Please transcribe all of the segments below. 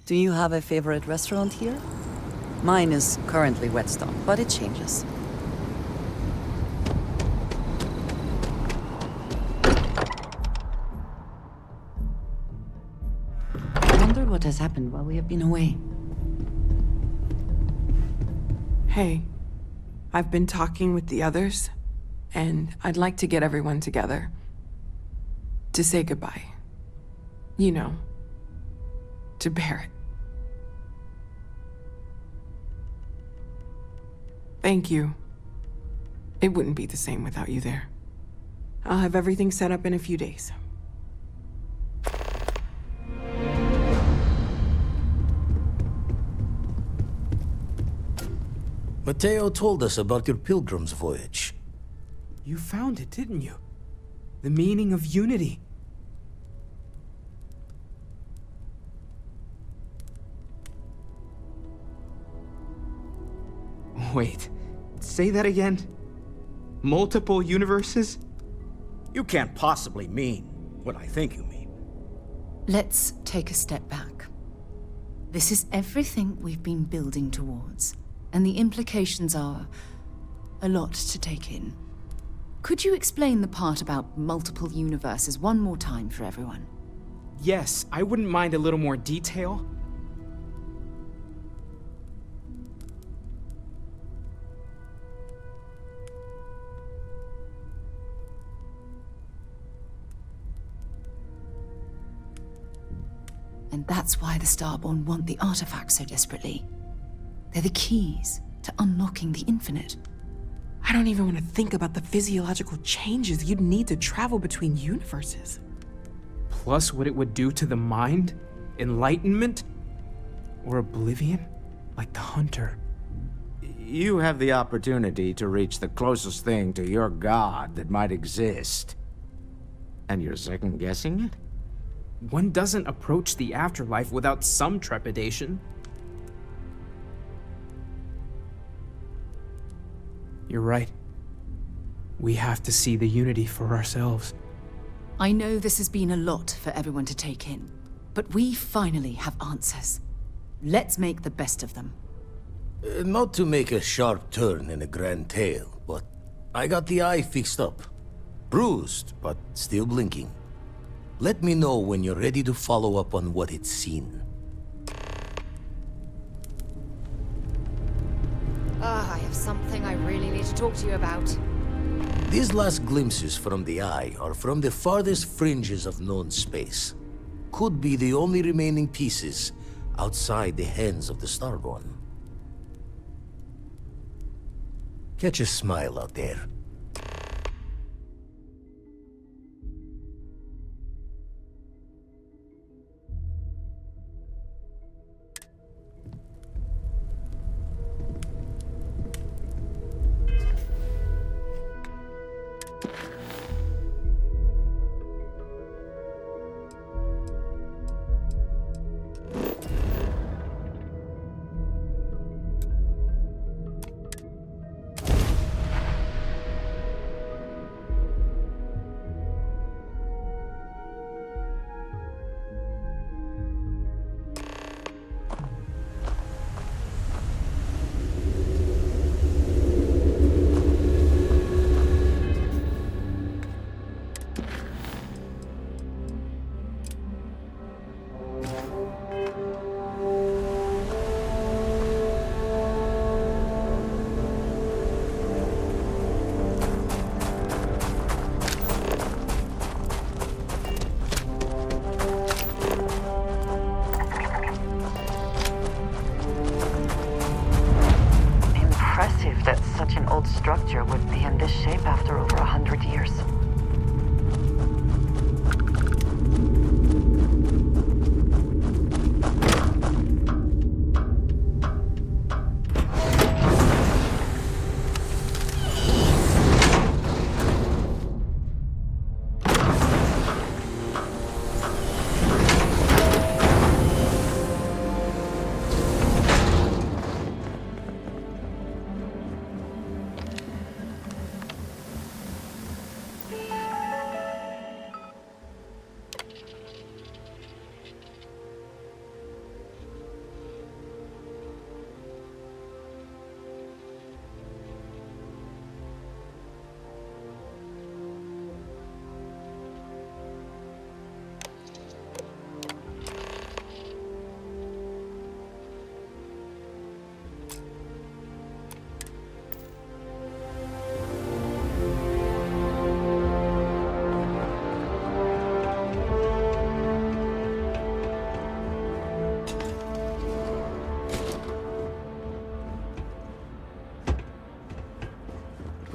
Do you have a favorite restaurant here? Mine is currently Whetstone, but it changes. I wonder what has happened while we have been away. Hey, I've been talking with the others, and I'd like to get everyone together. To say goodbye. You know, to Barrett. Thank you. It wouldn't be the same without you there. I'll have everything set up in a few days. Mateo told us about your pilgrim's voyage. You found it, didn't you? The meaning of unity. Wait, say that again? Multiple universes? You can't possibly mean what I think you mean. Let's take a step back. This is everything we've been building towards, and the implications are a lot to take in. Could you explain the part about multiple universes one more time for everyone? Yes, I wouldn't mind a little more detail. And that's why the Starborn want the artifacts so desperately. They're the keys to unlocking the infinite. I don't even want to think about the physiological changes you'd need to travel between universes. Plus what it would do to the mind? Enlightenment? Or oblivion? Like the Hunter. You have the opportunity to reach the closest thing to your god that might exist. And you're second-guessing it? One doesn't approach the afterlife without some trepidation. You're right. We have to see the unity for ourselves. I know this has been a lot for everyone to take in, but we finally have answers. Let's make the best of them. Not to make a sharp turn in a grand tale, but I got the eye fixed up. Bruised, but still blinking. Let me know when you're ready to follow up on what it's seen. I have something I really need to talk to you about. These last glimpses from the eye are from the farthest fringes of known space. Could be the only remaining pieces outside the hands of the Starborn. Catch a smile out there. That such an old structure would be in this shape after over 100 years.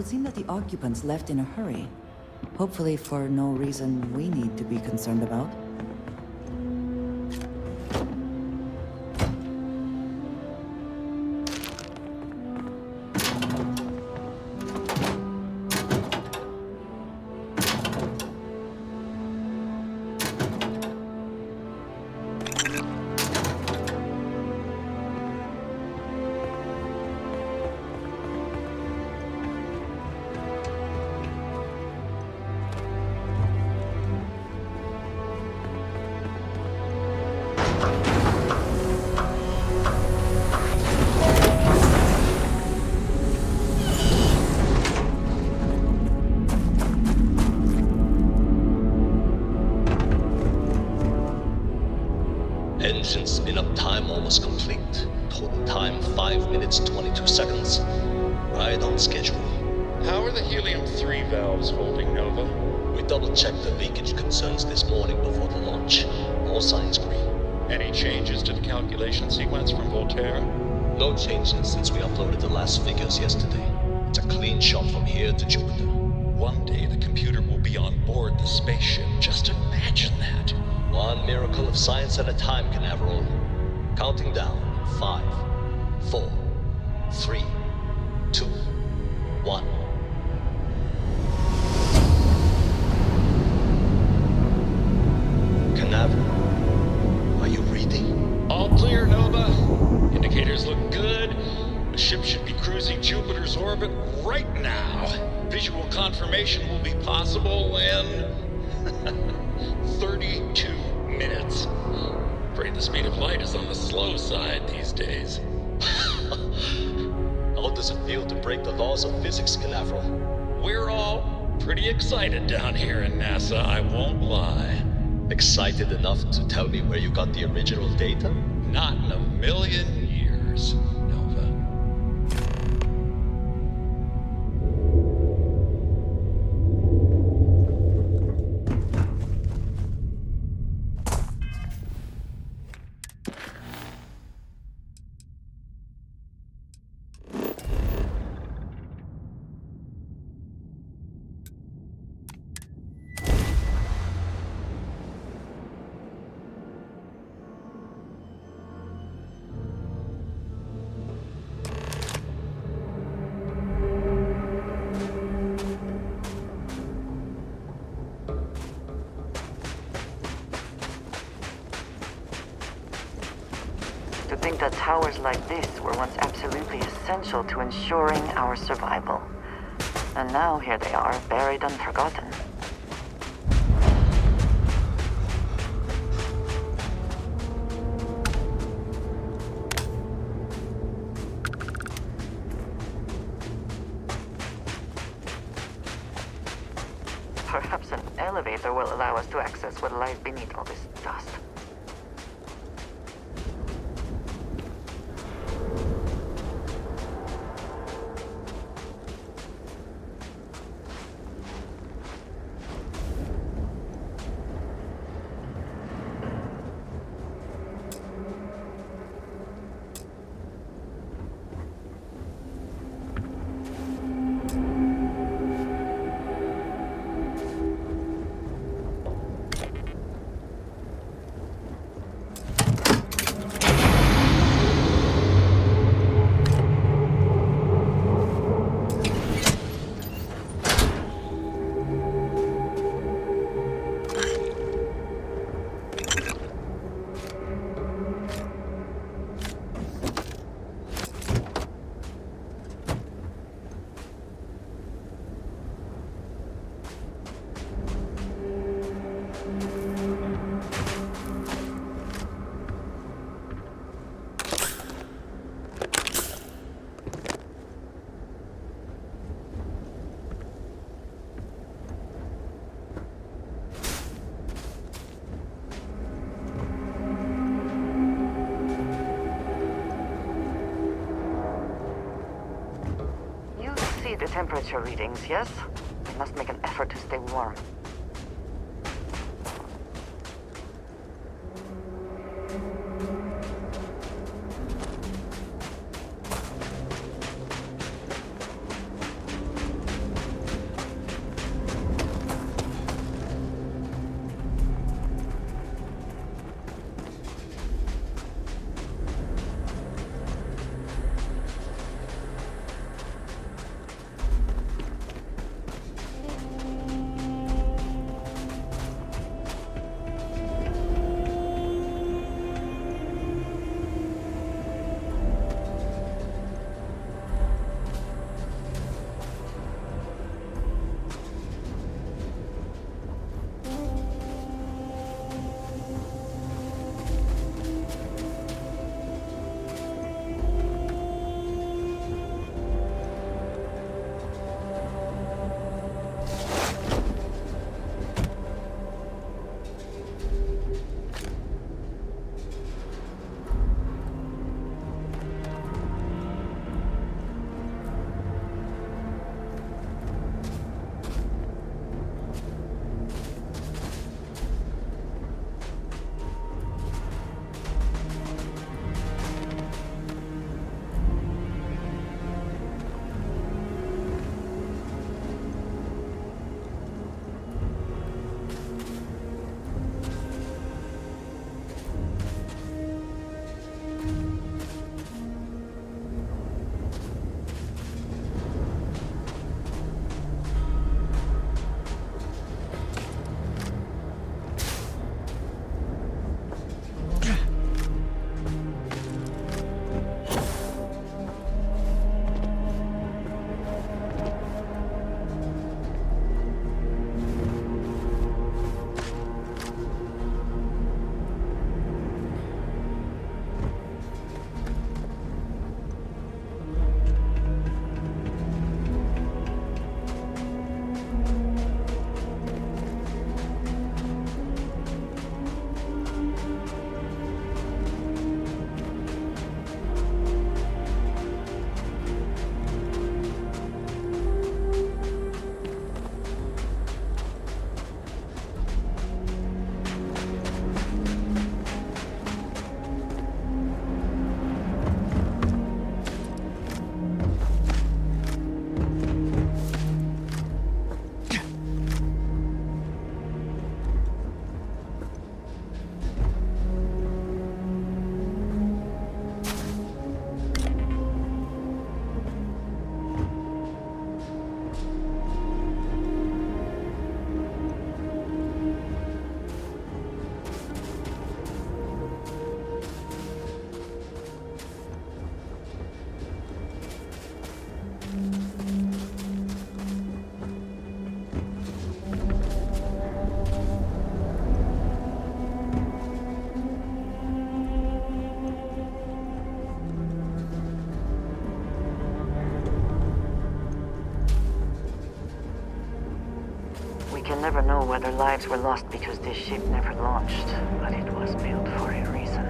would seem that the occupants left in a hurry. Hopefully for no reason we need to be concerned about. Engine spin-up time almost complete. Total time 5 minutes 22 seconds. Right on schedule. How are the helium-3 valves holding, Nova? We double-checked the leakage concerns this morning before the launch. All signs green. Any changes to the calculation sequence from Volterra? No changes since we uploaded the last figures yesterday. It's a clean shot from here to Jupiter. One day the computer will be on board the spaceship. Just imagine that. One miracle of science at a time, Canaveral. Counting down. 5, 4, 3, 2, 1. Canaveral, are you reading? All clear, Nova. Indicators look good. The ship should be cruising Jupiter's orbit right now. Visual confirmation will be possible in 32 minutes. Afraid the speed of light is on the slow side these days. How does it feel to break the laws of physics, Canaveral? We're all pretty excited down here in NASA, I won't lie. Excited enough to tell me where you got the original data? Not in a million years, Nova. To think that towers like this were once absolutely essential to ensuring our survival. And now here they are, buried and forgotten. Perhaps an elevator will allow us to access what lies beneath all this dust. The temperature readings, yes? We must make an effort to stay warm. never know whether lives were lost because this ship never launched, but it was built for a reason.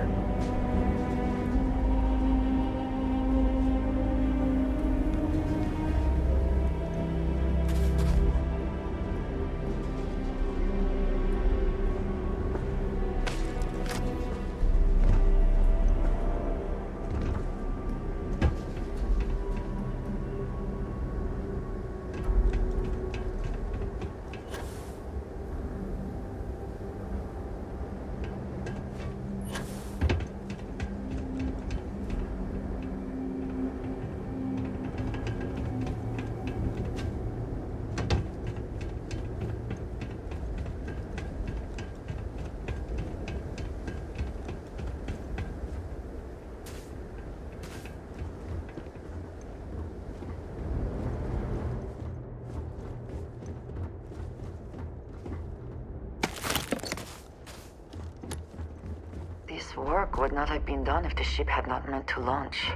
This work would not have been done if the ship had not meant to launch.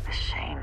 A shame.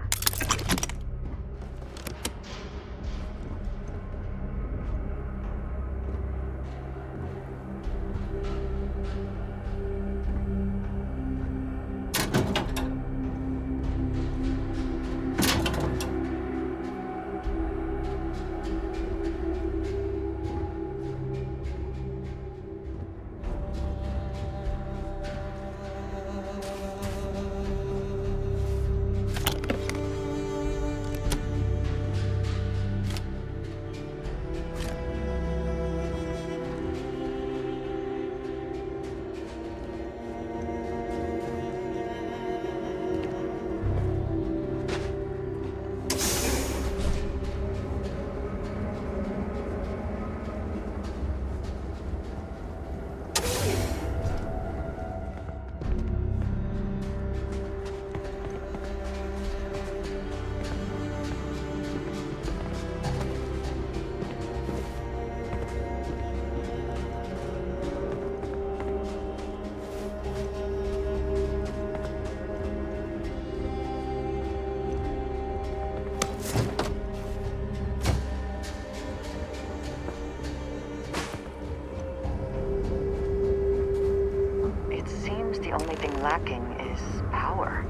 The only thing lacking is power.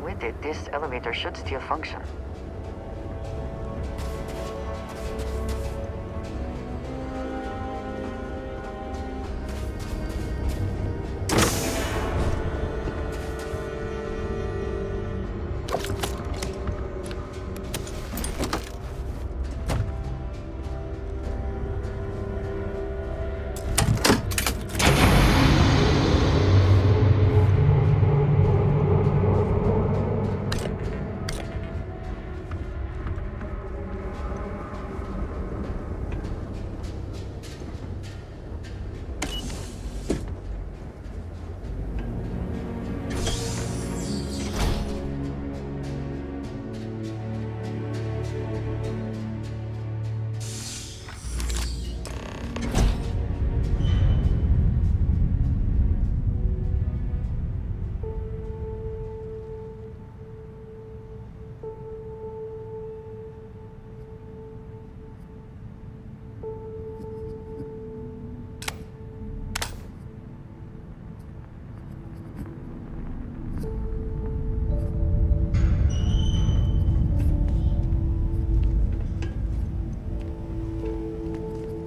With it, this elevator should still function.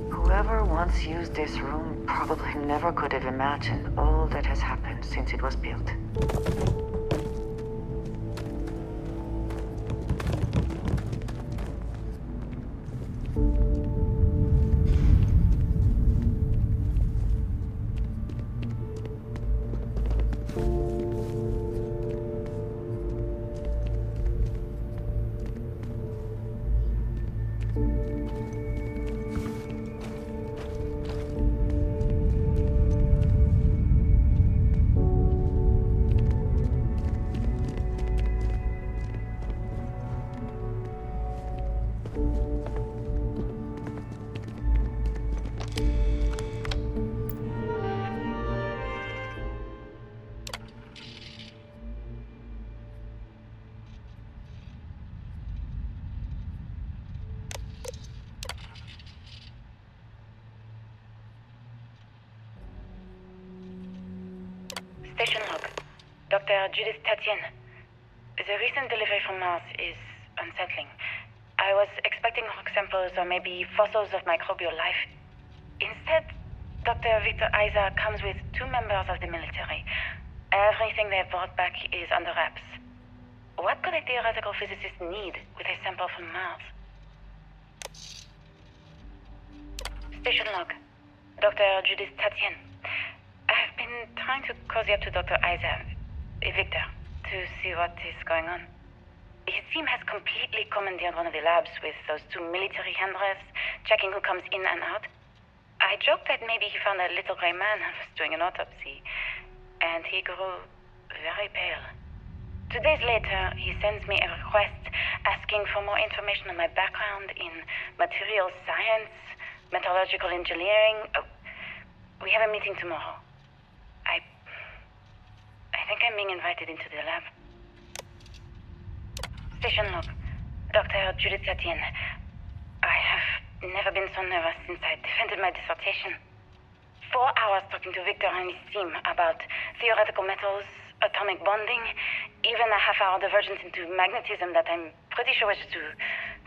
Whoever once used this room probably never could have imagined all that has happened since it was built. Dr. Judith Tatienne. The recent delivery from Mars is unsettling. I was expecting rock samples or maybe fossils of microbial life. Instead, Dr. Victor Isa comes with 2 members of the military. Everything they brought back is under wraps. What could a theoretical physicist need with a sample from Mars? Station log. Dr. Judith Tatienne. I've been trying to cozy up to Dr. Isa, Victor, to see what is going on. His team has completely commandeered one of the labs with those 2 military handlers, checking who comes in and out. I joked that maybe he found a little gray man and was doing an autopsy, and he grew very pale. 2 days later, he sends me a request asking for more information on my background in materials science, metallurgical engineering. We have a meeting tomorrow. I think I'm being invited into the lab. Station log. Dr. Judith Tatienne. I have never been so nervous since I defended my dissertation. 4 hours talking to Victor and his team about theoretical metals, atomic bonding, even a half-hour divergence into magnetism that I'm pretty sure was to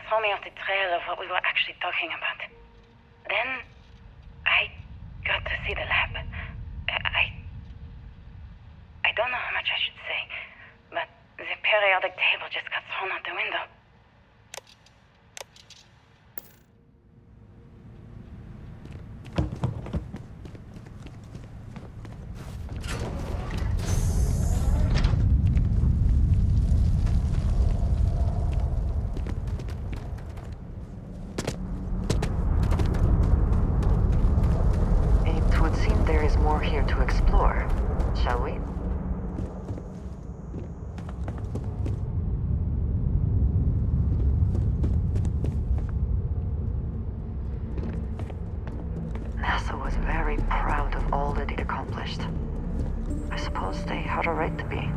throw me off the trail of what we were actually talking about. Then, I got to see the lab. I don't know how much I should say, but the periodic table just got thrown out the window. It would seem there is more here to explore. Shall we? NASA was very proud of all that it accomplished. I suppose they had a right to be.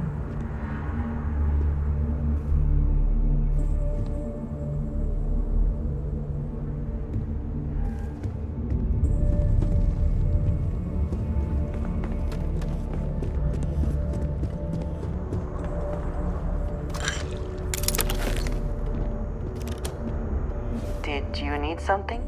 Did you need something?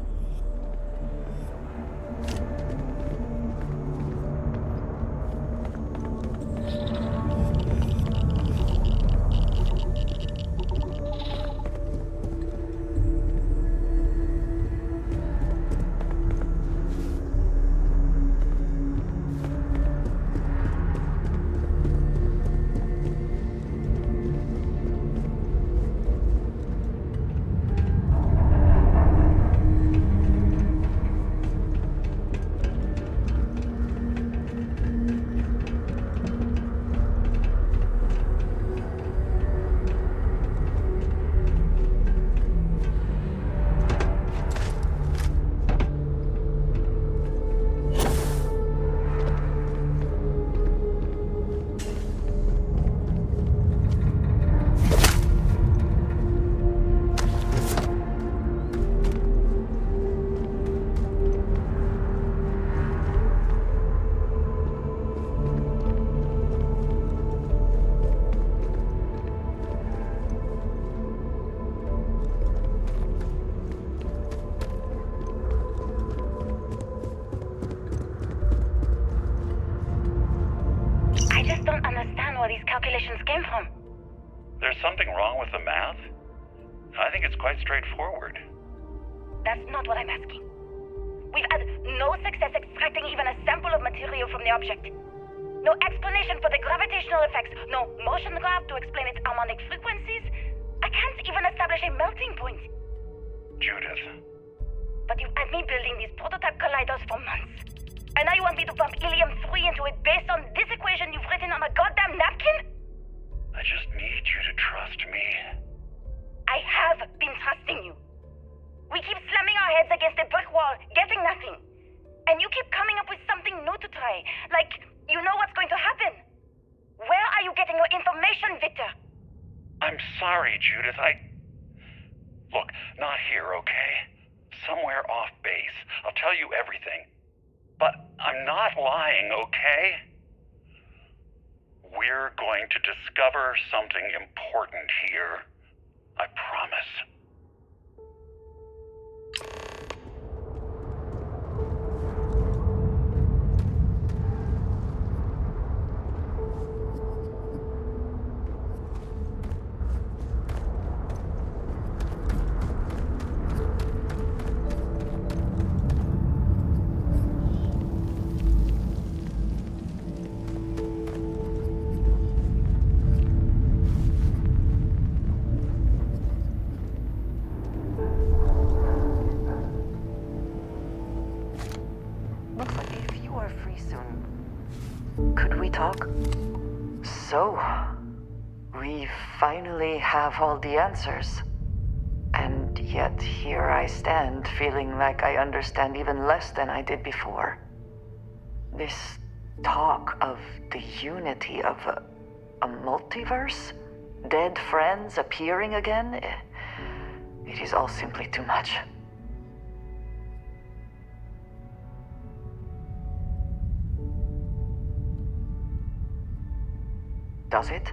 Calculations came from. There's something wrong with the math? I think it's quite straightforward. That's not what I'm asking. We've had no success extracting even a sample of material from the object. No explanation for the gravitational effects, no motion graph to explain its harmonic frequencies. I can't even establish a melting point. Judith. But you've had me building these prototype colliders for months. And now you want me to pump helium-3 into it based on this equation you've written on a goddamn napkin? I just need you to trust me. I have been trusting you. We keep slamming our heads against a brick wall, getting nothing. And you keep coming up with something new to try, like you know what's going to happen. Where are you getting your information, Victor? I'm sorry, Judith. Look, not here, okay? Somewhere off base. I'll tell you everything. But I'm not lying, okay? We're going to discover something important here. I promise. Looks like if you are free soon, could we talk? So, we finally have all the answers. And yet here I stand, feeling like I understand even less than I did before. This talk of the unity of a multiverse? Dead friends appearing again? It is all simply too much. Does it?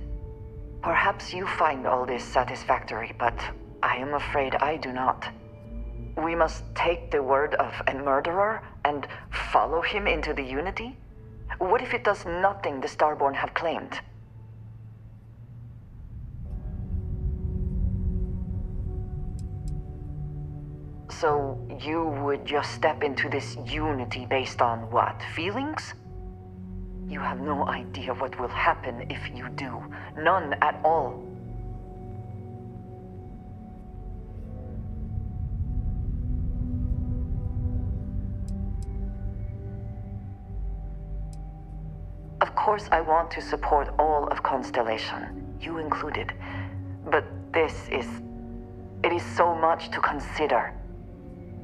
Perhaps you find all this satisfactory, but I am afraid I do not. We must take the word of a murderer and follow him into the Unity? What if it does nothing the Starborn have claimed? So you would just step into this Unity based on what? Feelings? You have no idea what will happen if you do. None at all. Of course, I want to support all of Constellation, you included. But it is so much to consider.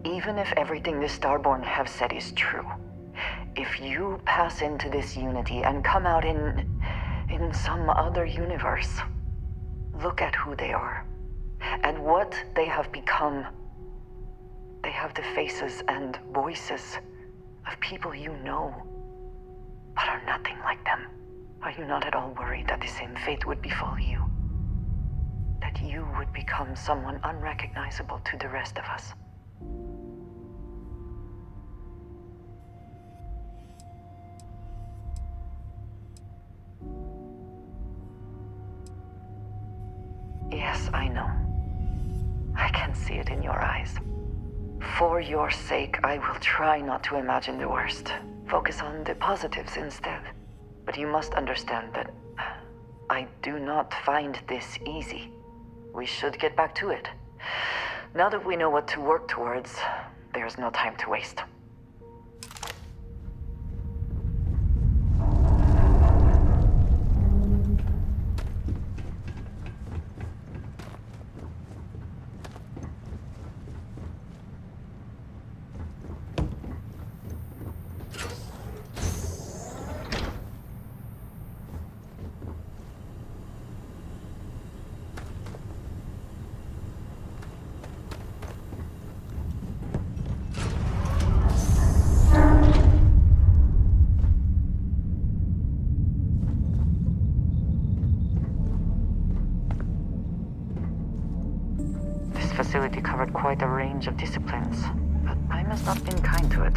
Even if everything the Starborn have said is true, if you pass into this Unity and come out in some other universe, look at who they are and what they have become. They have the faces and voices of people you know, but are nothing like them. Are you not at all worried that the same fate would befall you? That you would become someone unrecognizable to the rest of us? Yes, I know. I can see it in your eyes. For your sake, I will try not to imagine the worst. Focus on the positives instead. But you must understand that I do not find this easy. We should get back to it. Now that we know what to work towards, there's no time to waste. Facility covered quite a range of disciplines, but I must not have been kind to it.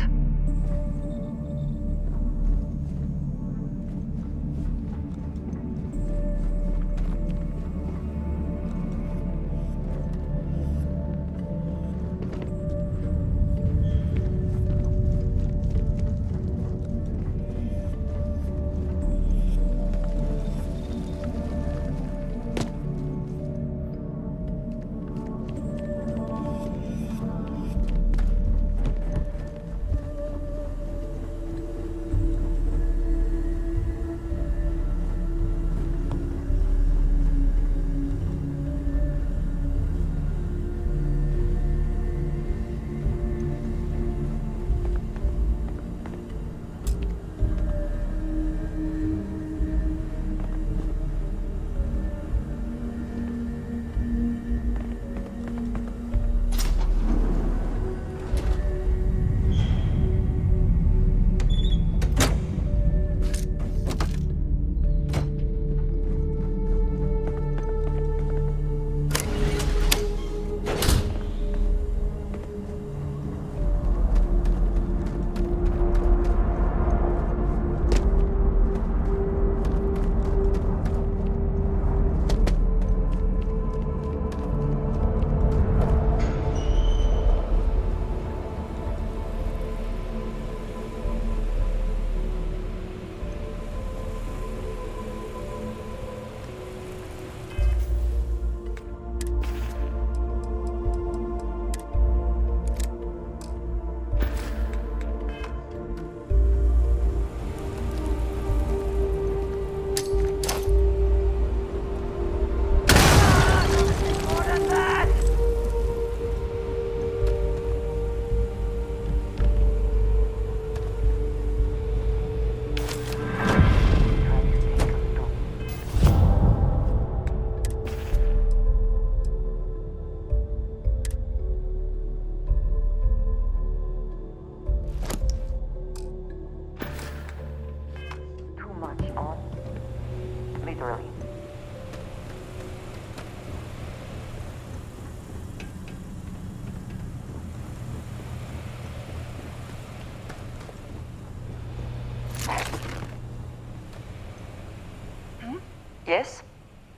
Yes?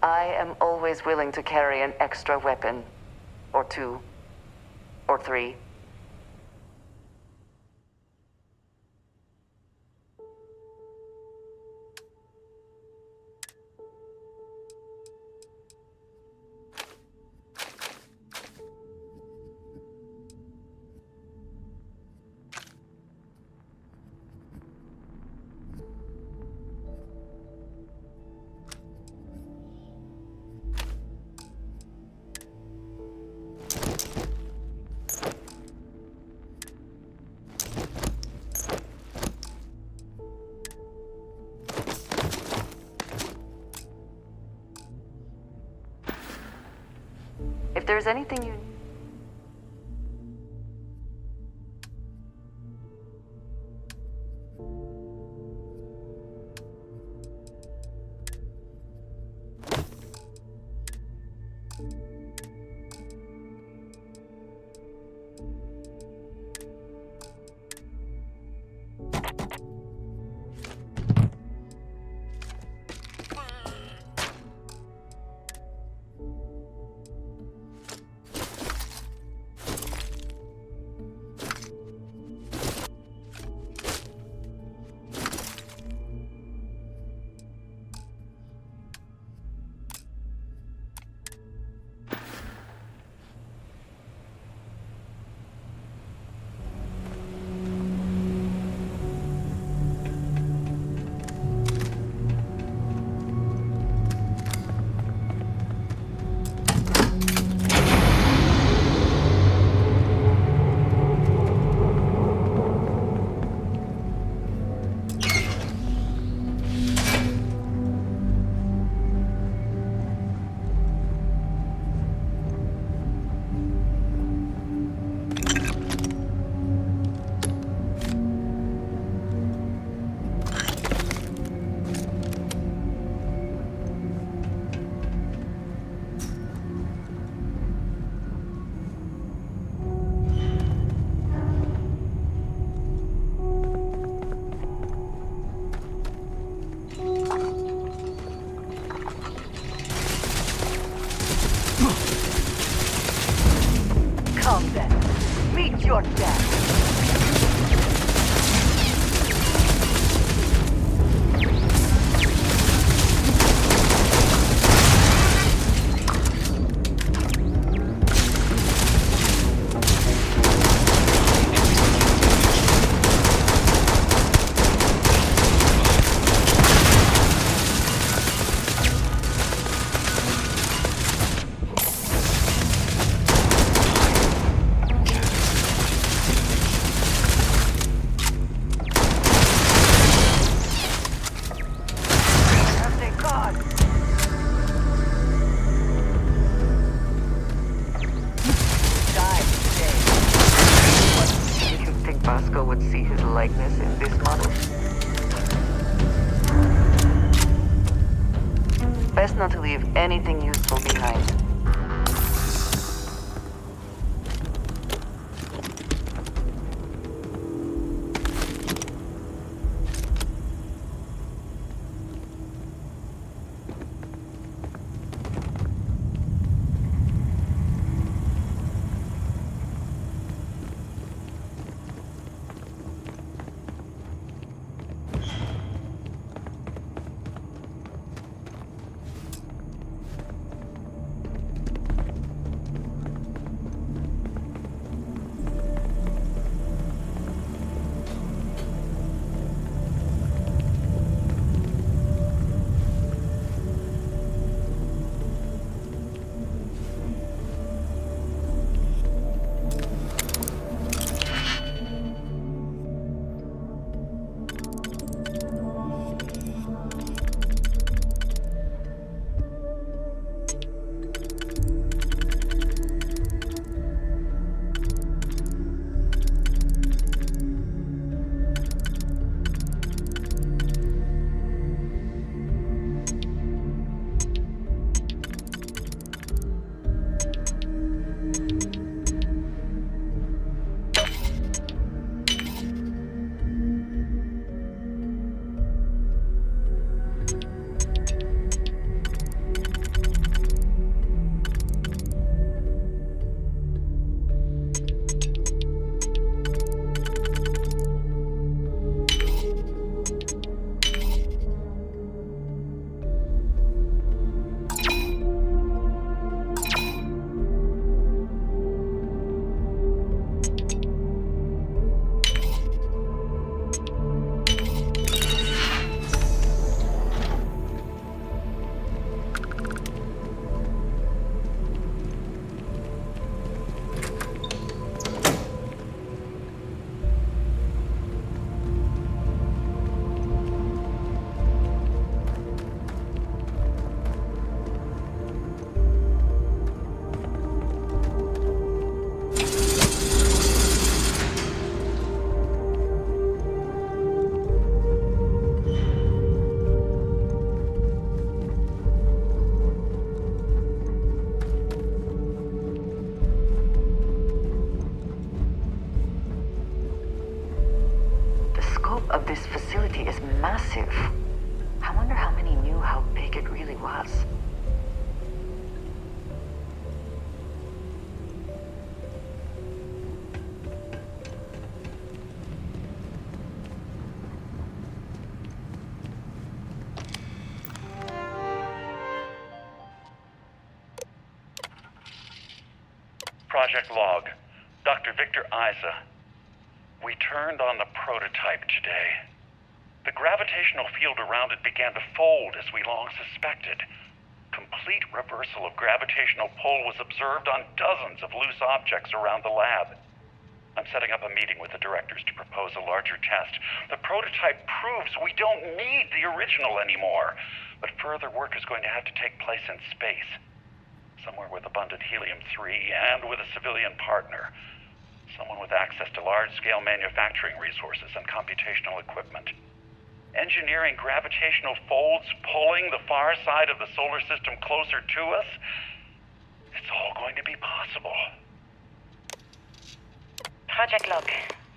I am always willing to carry an extra weapon. Or two. Or three. If there's anything you... Come then. Meet your death. Would see his likeness in this model. Best not to leave anything useful behind. massive. I wonder how many knew how big it really was. Project Log. Dr. Victor Isa. We turned on the prototype today. The gravitational field around it began to fold as we long suspected. Complete reversal of gravitational pull was observed on dozens of loose objects around the lab. I'm setting up a meeting with the directors to propose a larger test. The prototype proves we don't need the original anymore, but further work is going to have to take place in space. Somewhere with abundant helium-3 and with a civilian partner. Someone with access to large-scale manufacturing resources and computational equipment. Engineering gravitational folds pulling the far side of the solar system closer to us? It's all going to be possible. Project Log,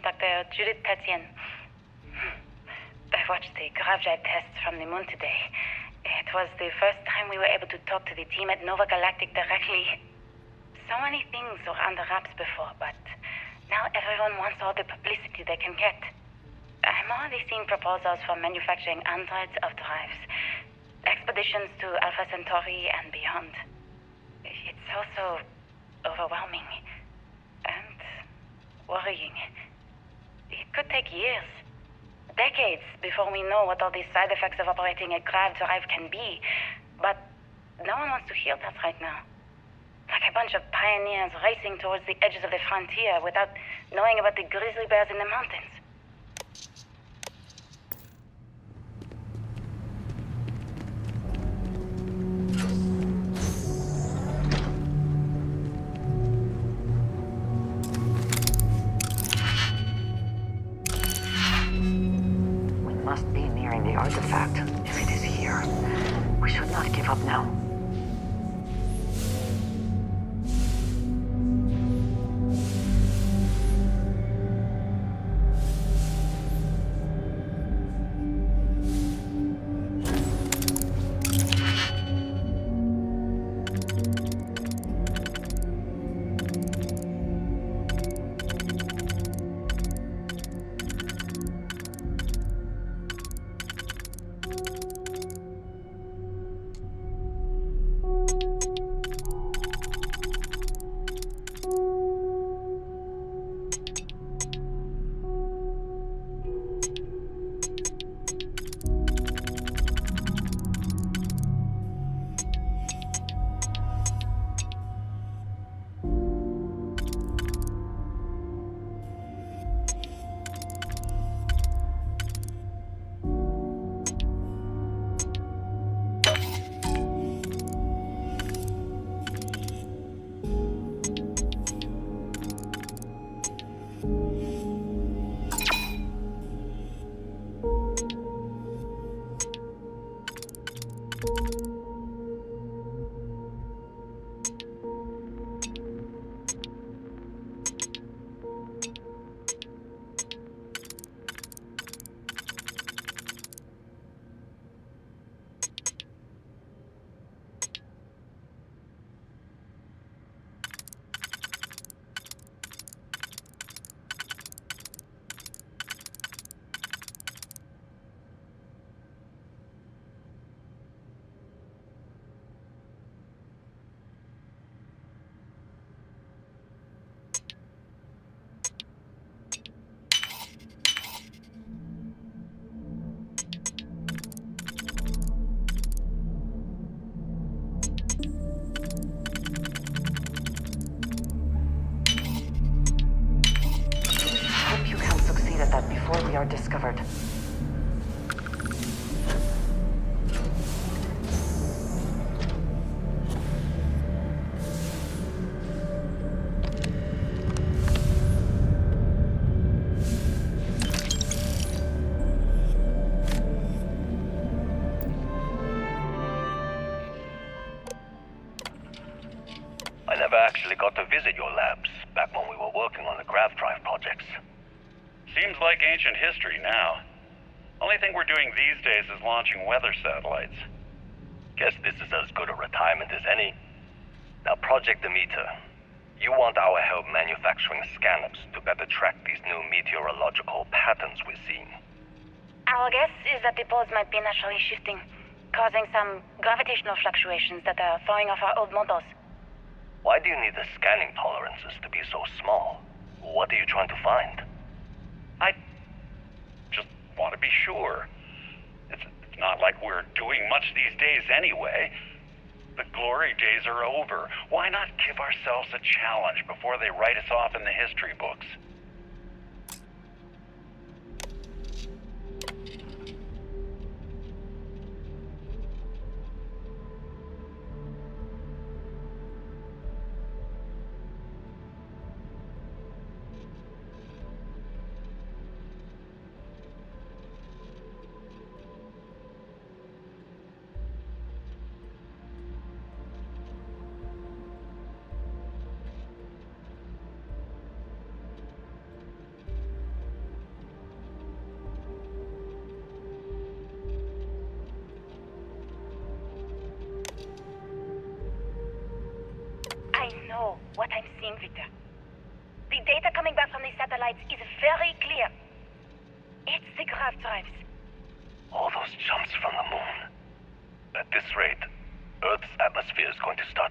Dr. Judith Tatien. I watched the gravjite tests from the moon today. It was the first time we were able to talk to the team at Nova Galactic directly. So many things were under wraps before, but now everyone wants all the publicity they can get. I'm already seeing proposals for manufacturing androids of drives, expeditions to Alpha Centauri and beyond. It's also overwhelming and worrying. It could take years, decades, before we know what all the side effects of operating a grav drive can be. But no one wants to hear that right now. Like a bunch of pioneers racing towards the edges of the frontier without knowing about the grizzly bears in the mountains. We must be nearing the artifact, if it is here. We should not give up now. Before we are discovered. I never actually got to visit your labs back when we were working on the grav drive projects. Seems like ancient history now. Only thing we're doing these days is launching weather satellites. Guess this is as good a retirement as any. Now, Project Demeter. You want our help manufacturing scanners to better track these new meteorological patterns we're seeing. Our guess is that the poles might be naturally shifting, causing some gravitational fluctuations that are throwing off our old models. Why do you need the scanning tolerances to be so small? What are you trying to find? I just want to be sure. It's not like we're doing much these days anyway. The glory days are over. Why not give ourselves a challenge before they write us off in the history books? I know what I'm seeing, Victor. The data coming back from the satellites is very clear. It's the grav drives. All those jumps from the moon. At this rate, Earth's atmosphere is going to start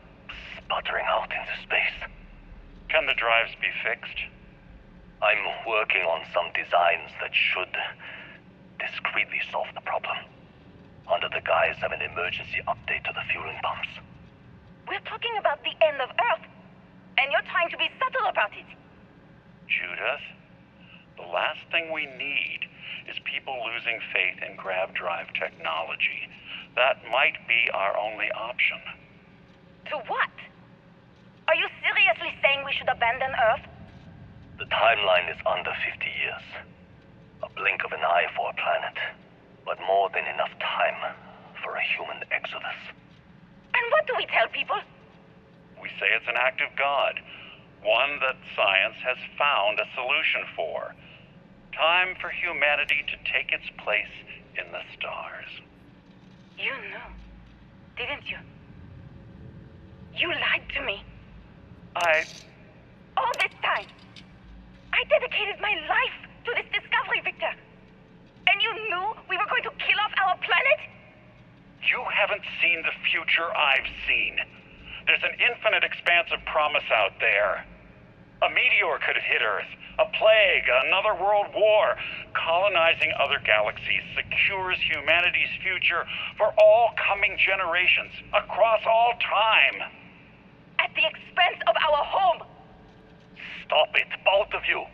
sputtering out into space. Can the drives be fixed? I'm working on some designs that should discreetly solve the problem, under the guise of an emergency update to the fueling pumps. We're talking about the end of Earth, and you're trying to be subtle about it. Judith, the last thing we need is people losing faith in grav drive technology. That might be our only option. To what? Are you seriously saying we should abandon Earth? The timeline is under 50 years. A blink of an eye for a planet, but more than enough time for a human exodus. And what do we tell people? We say it's an act of God, one that science has found a solution for. Time for humanity to take its place in the stars. You knew, didn't you? You lied to me. All this time, I dedicated my life to this discovery, Victor. And you knew we were going to kill off our planet? You haven't seen the future I've seen. There's an infinite expanse of promise out there. A meteor could have hit Earth, a plague, another world war. Colonizing other galaxies secures humanity's future for all coming generations, across all time. At the expense of our home. Stop it, both of you.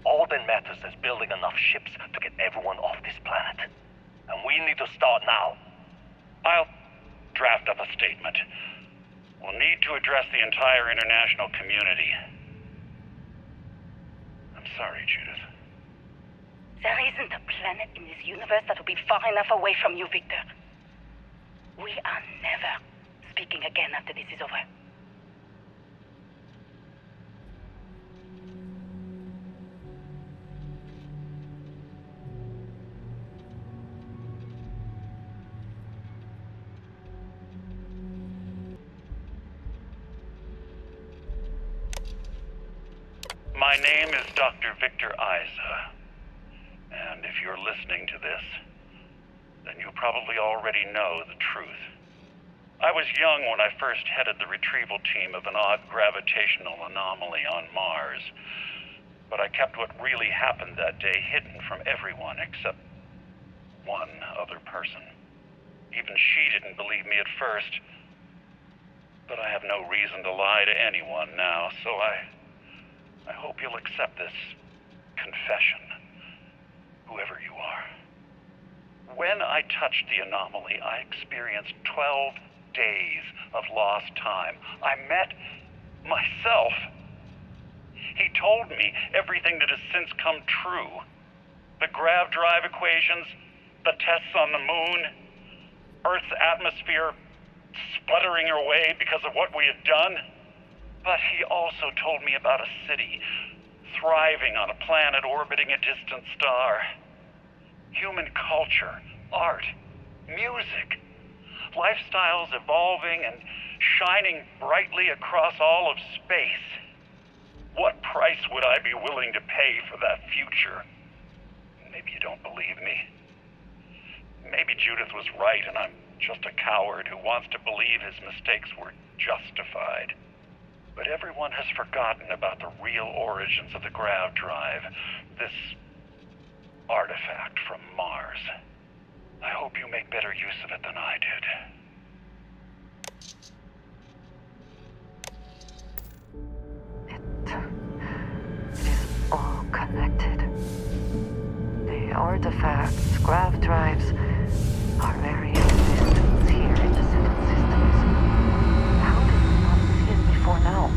All that matters is building enough ships to get everyone off this planet. And we need to start now. I'll draft up a statement. We'll need to address the entire international community. I'm sorry, Judith. There isn't a planet in this universe that will be far enough away from you, Victor. We are never speaking again after this is over. My name is Dr. Victor Isa, and if you're listening to this, then you probably already know the truth. I was young when I first headed the retrieval team of an odd gravitational anomaly on Mars, but I kept what really happened that day hidden from everyone except one other person. Even she didn't believe me at first, but I have no reason to lie to anyone now, so I hope you'll accept this confession, whoever you are. When I touched the anomaly, I experienced 12 days of lost time. I met myself. He told me everything that has since come true. The grav drive equations, the tests on the moon, Earth's atmosphere sputtering away because of what we had done. But he also told me about a city thriving on a planet orbiting a distant star. human culture, art, music, lifestyles evolving and shining brightly across all of space. What price would I be willing to pay for that future? Maybe you don't believe me. Maybe Judith was right and I'm just a coward who wants to believe his mistakes were justified. But everyone has forgotten about the real origins of the grav drive, this artifact from Mars. I hope you make better use of it than I did. It is all connected. The artifacts, grav drives, our very existence here in the Seven Systems. How did we not see it before now?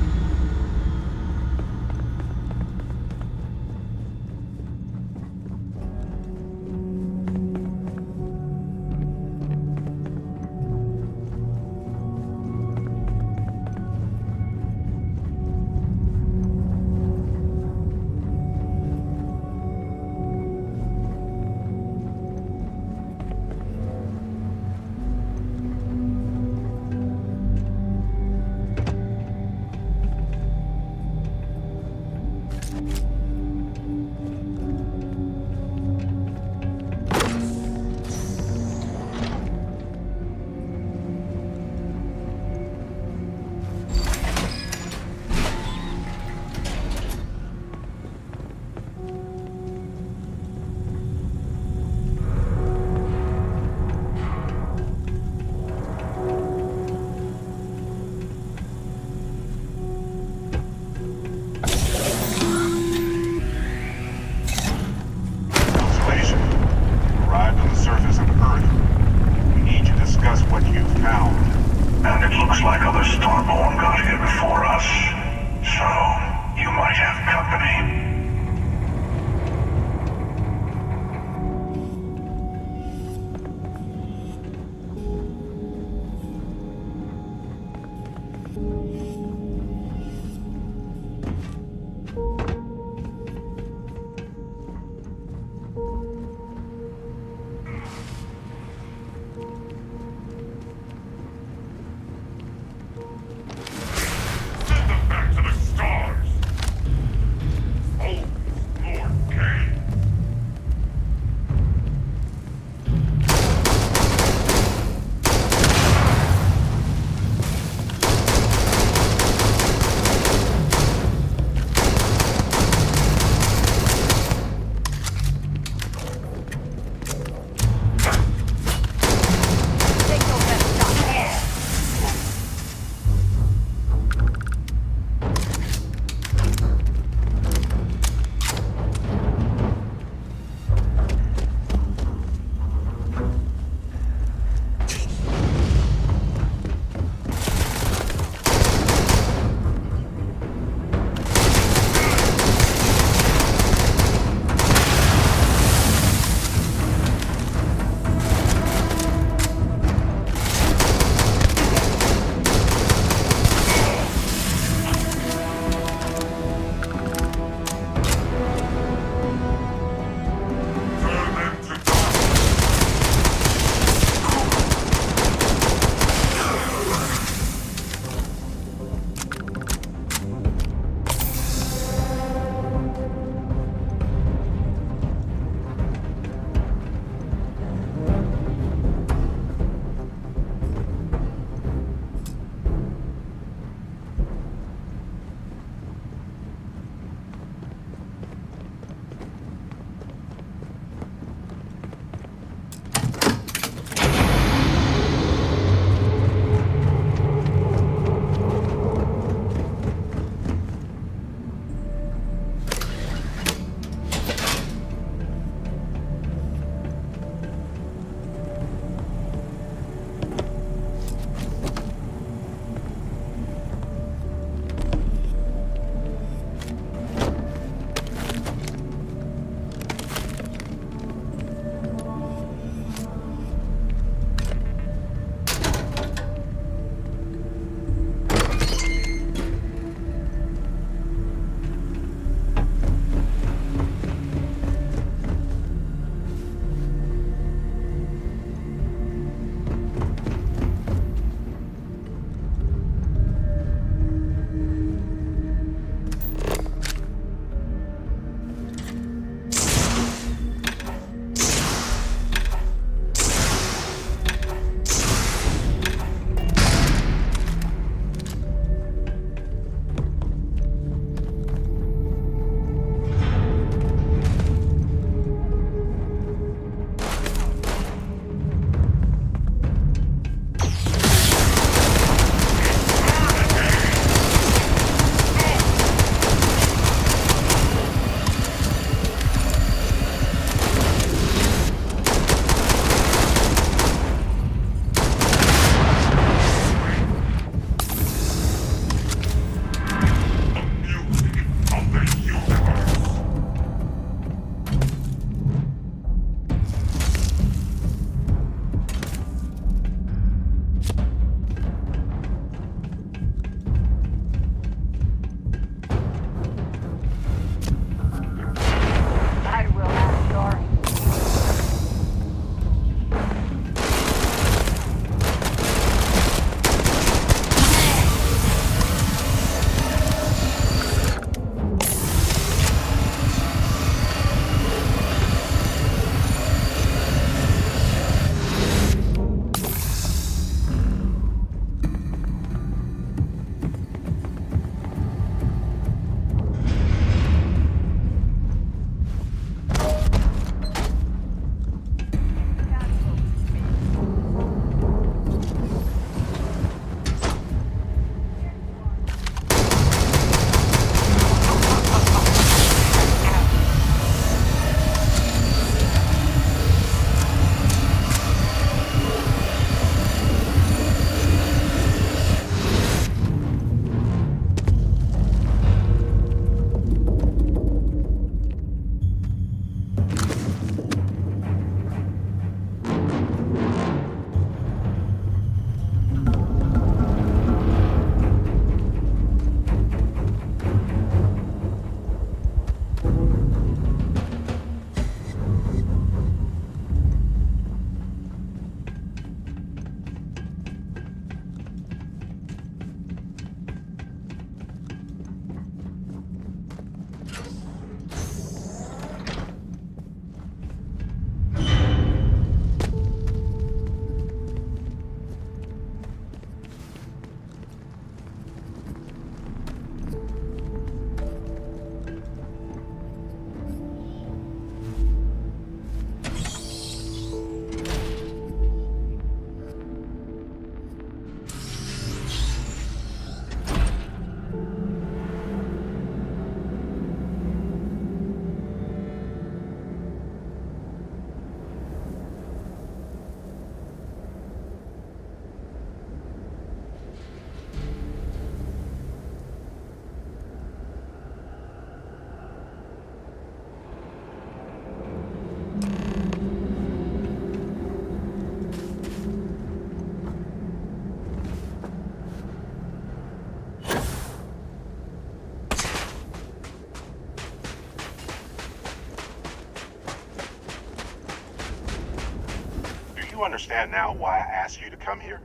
you understand now why I asked you to come here?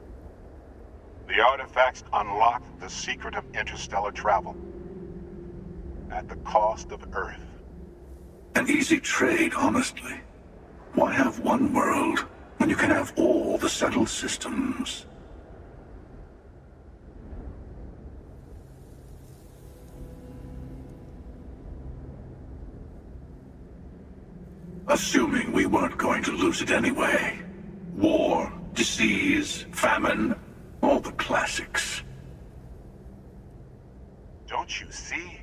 The artifacts unlock the secret of interstellar travel. At the cost of Earth. An easy trade, honestly. Why have one world when you can have all the settled systems? Assuming we weren't going to lose it anyway. War, disease, famine, all the classics. Don't you see?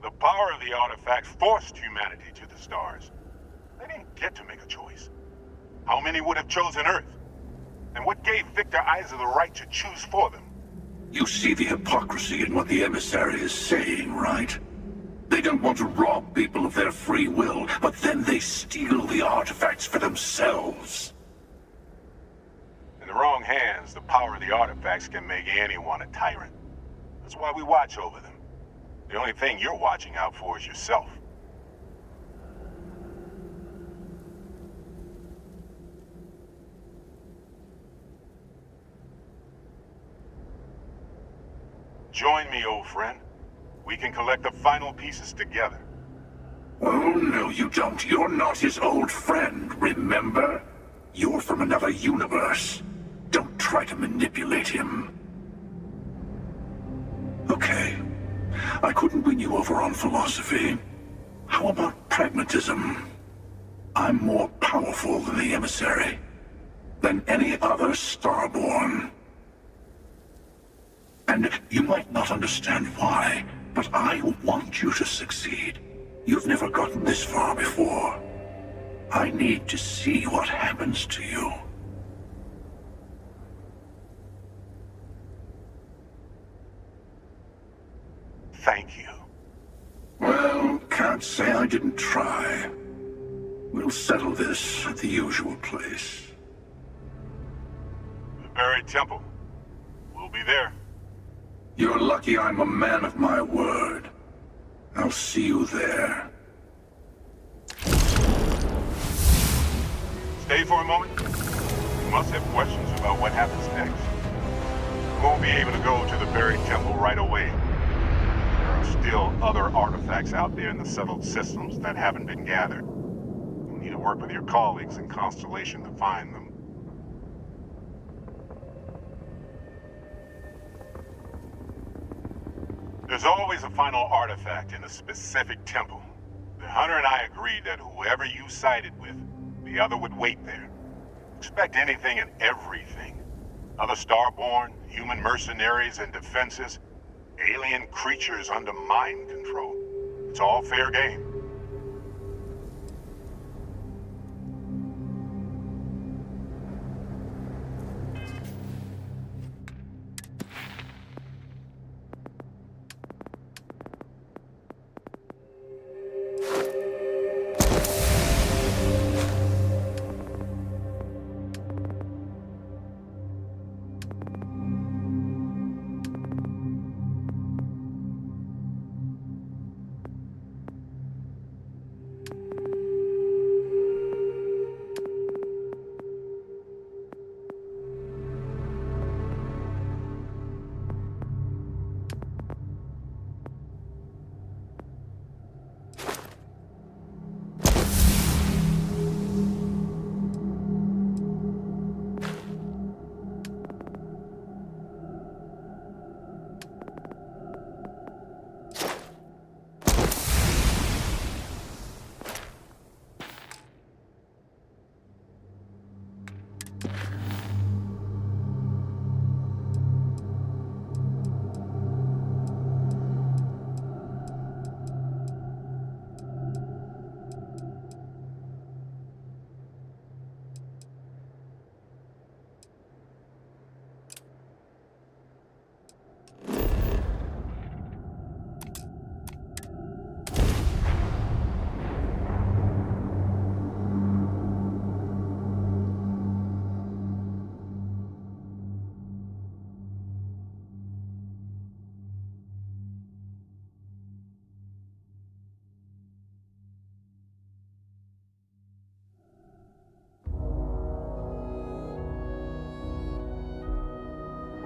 The power of the artifacts forced humanity to the stars. They didn't get to make a choice. How many would have chosen Earth? And what gave Victor Isa the right to choose for them? You see the hypocrisy in what the emissary is saying, right? They don't want to rob people of their free will, but then they steal the artifacts for themselves. In the wrong hands, the power of the artifacts can make anyone a tyrant. That's why we watch over them. The only thing you're watching out for is yourself. Join me, old friend. We can collect the final pieces together. Oh, no, you don't. You're not his old friend, remember? You're from another universe. Don't try to manipulate him. Okay. I couldn't win you over on philosophy. How about pragmatism? I'm more powerful than the emissary. Than any other Starborn. And you might not understand why, but I want you to succeed. You've never gotten this far before. I need to see what happens to you. Thank you. Well, can't say I didn't try. We'll settle this at the usual place. The buried temple. We'll be there. You're lucky I'm a man of my word. I'll see you there. Stay for a moment. You must have questions about what happens next. You won't be able to go to the buried temple right away. There are still other artifacts out there in the settled systems that haven't been gathered. You'll need to work with your colleagues in Constellation to find them. There's always a final artifact in a specific temple. The hunter and I agreed that whoever you sided with, the other would wait there. Expect anything and everything. Other Starborn, human mercenaries and defenses, alien creatures under mind control. It's all fair game.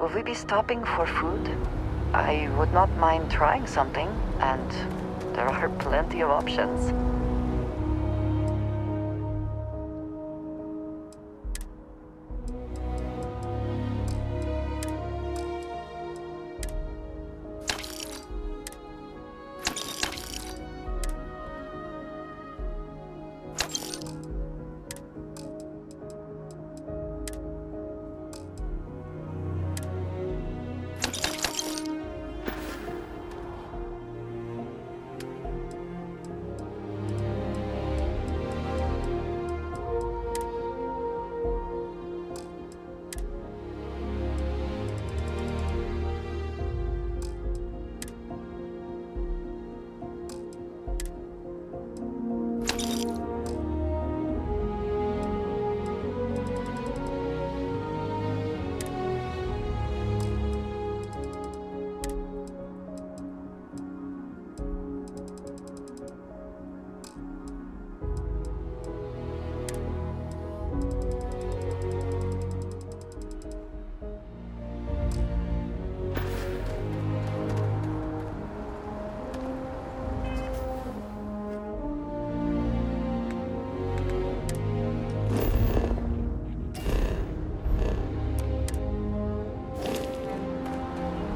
Will we be stopping for food? I would not mind trying something, and there are plenty of options.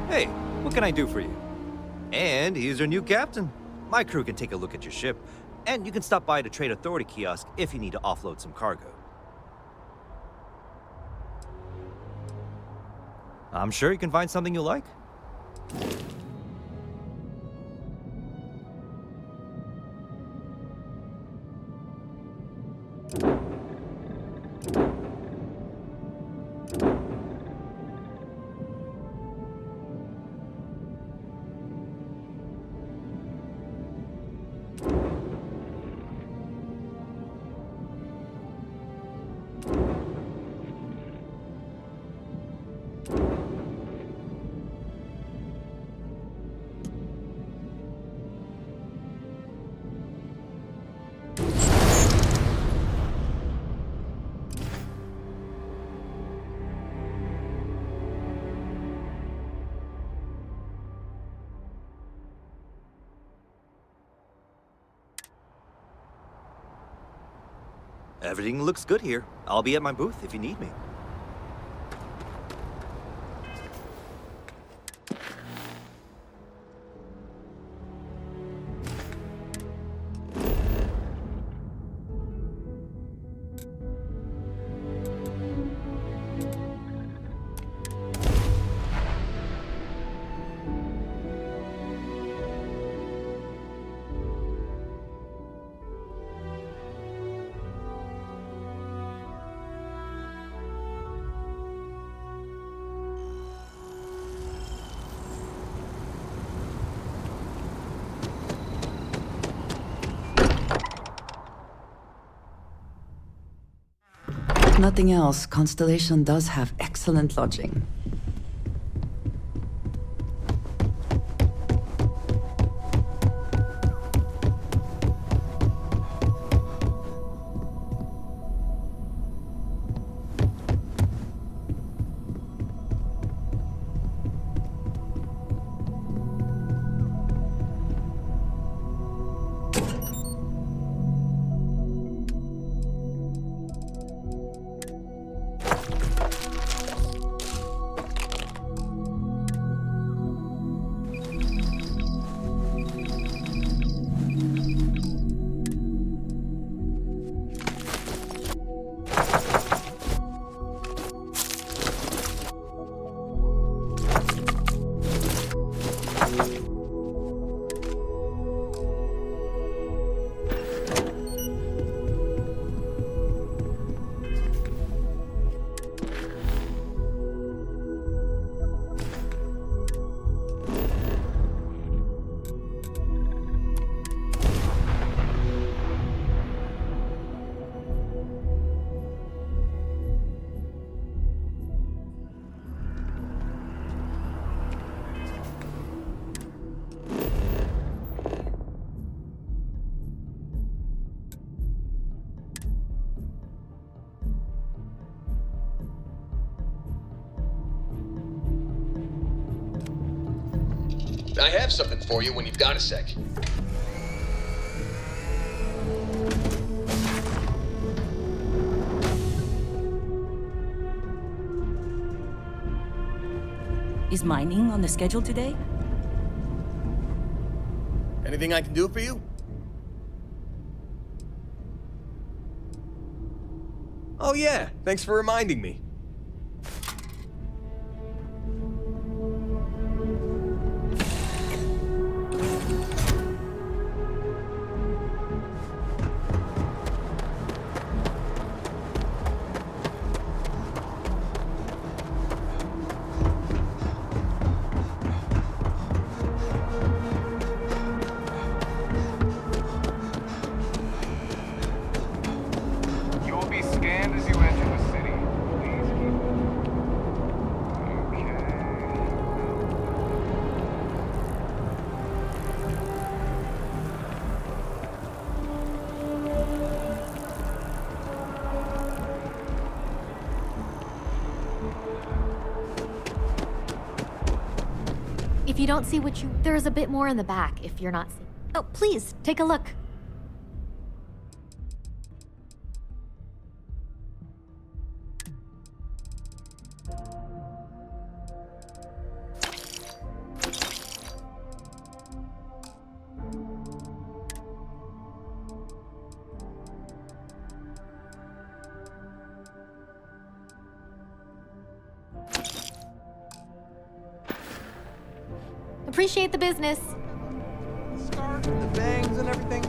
Hey, what can I do for you? And he's your new captain. My crew can take a look at your ship, and you can stop by the Trade Authority kiosk if you need to offload some cargo. I'm sure you can find something you like. Everything looks good here. I'll be at my booth if you need me. If nothing else, Constellation does have excellent lodging. I have something for you when you've got a sec. Is mining on the schedule today? Anything I can do for you? Oh yeah, thanks for reminding me. You will be scanned as you enter the city. Please keep... If you don't see what you... There's a bit more in the back if you're not seeing. Oh, please, take a look. Appreciate the business. Scarf, the bangs, and everything.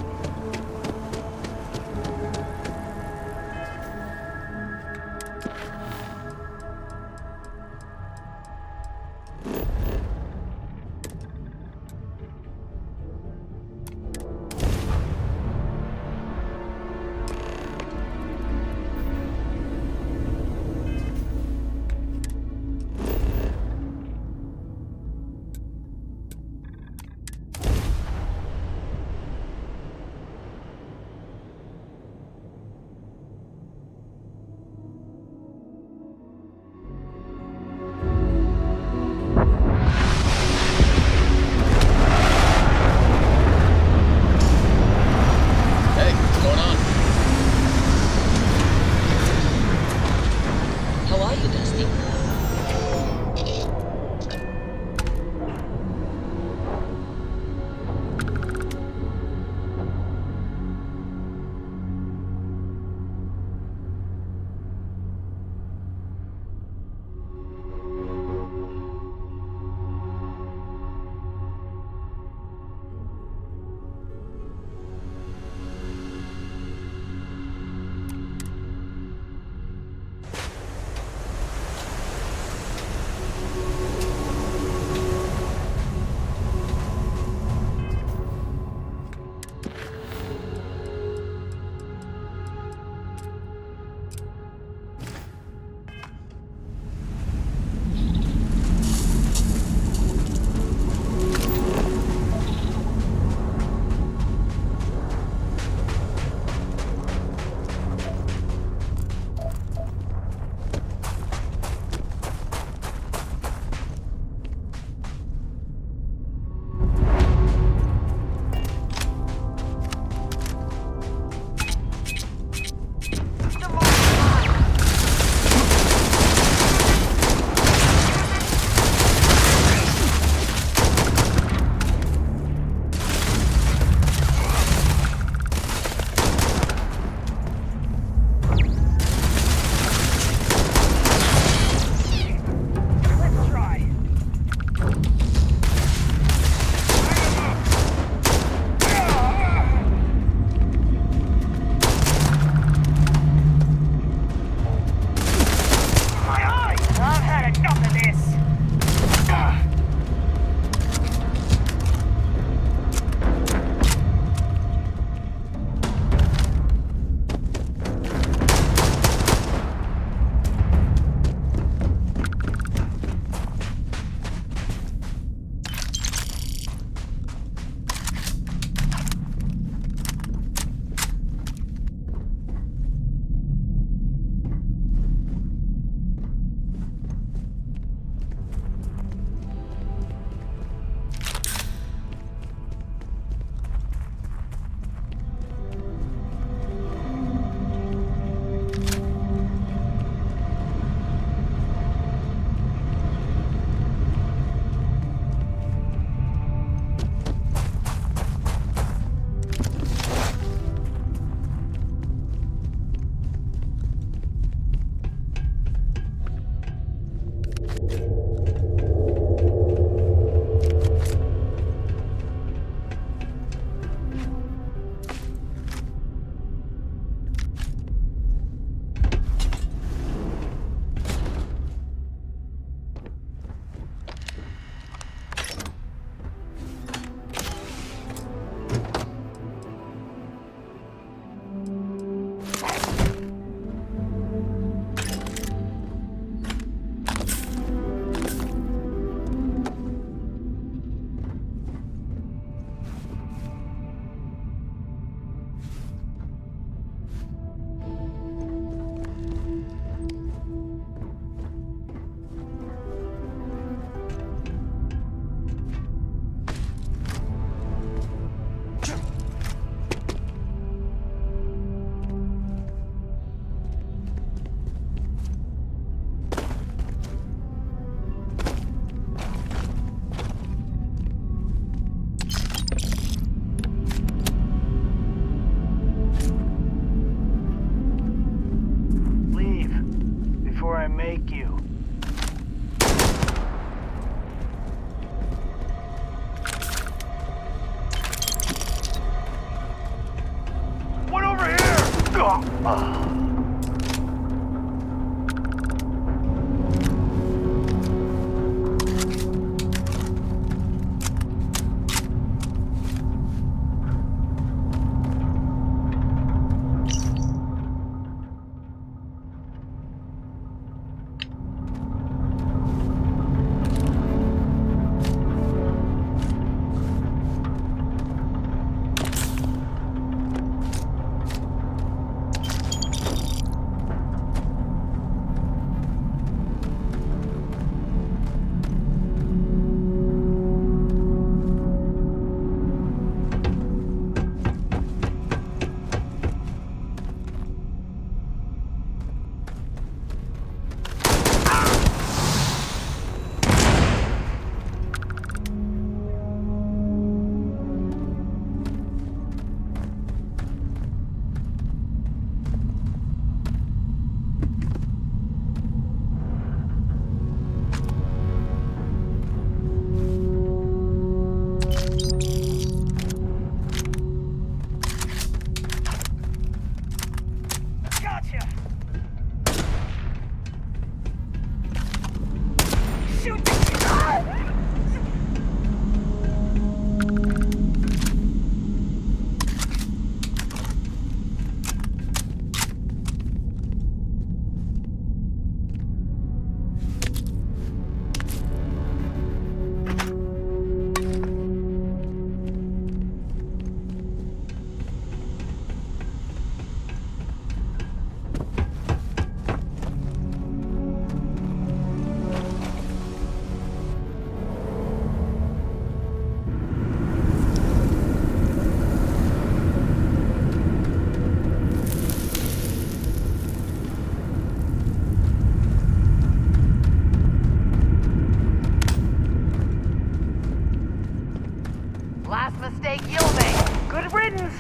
Last mistake you'll make. Good riddance.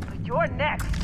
But you're next.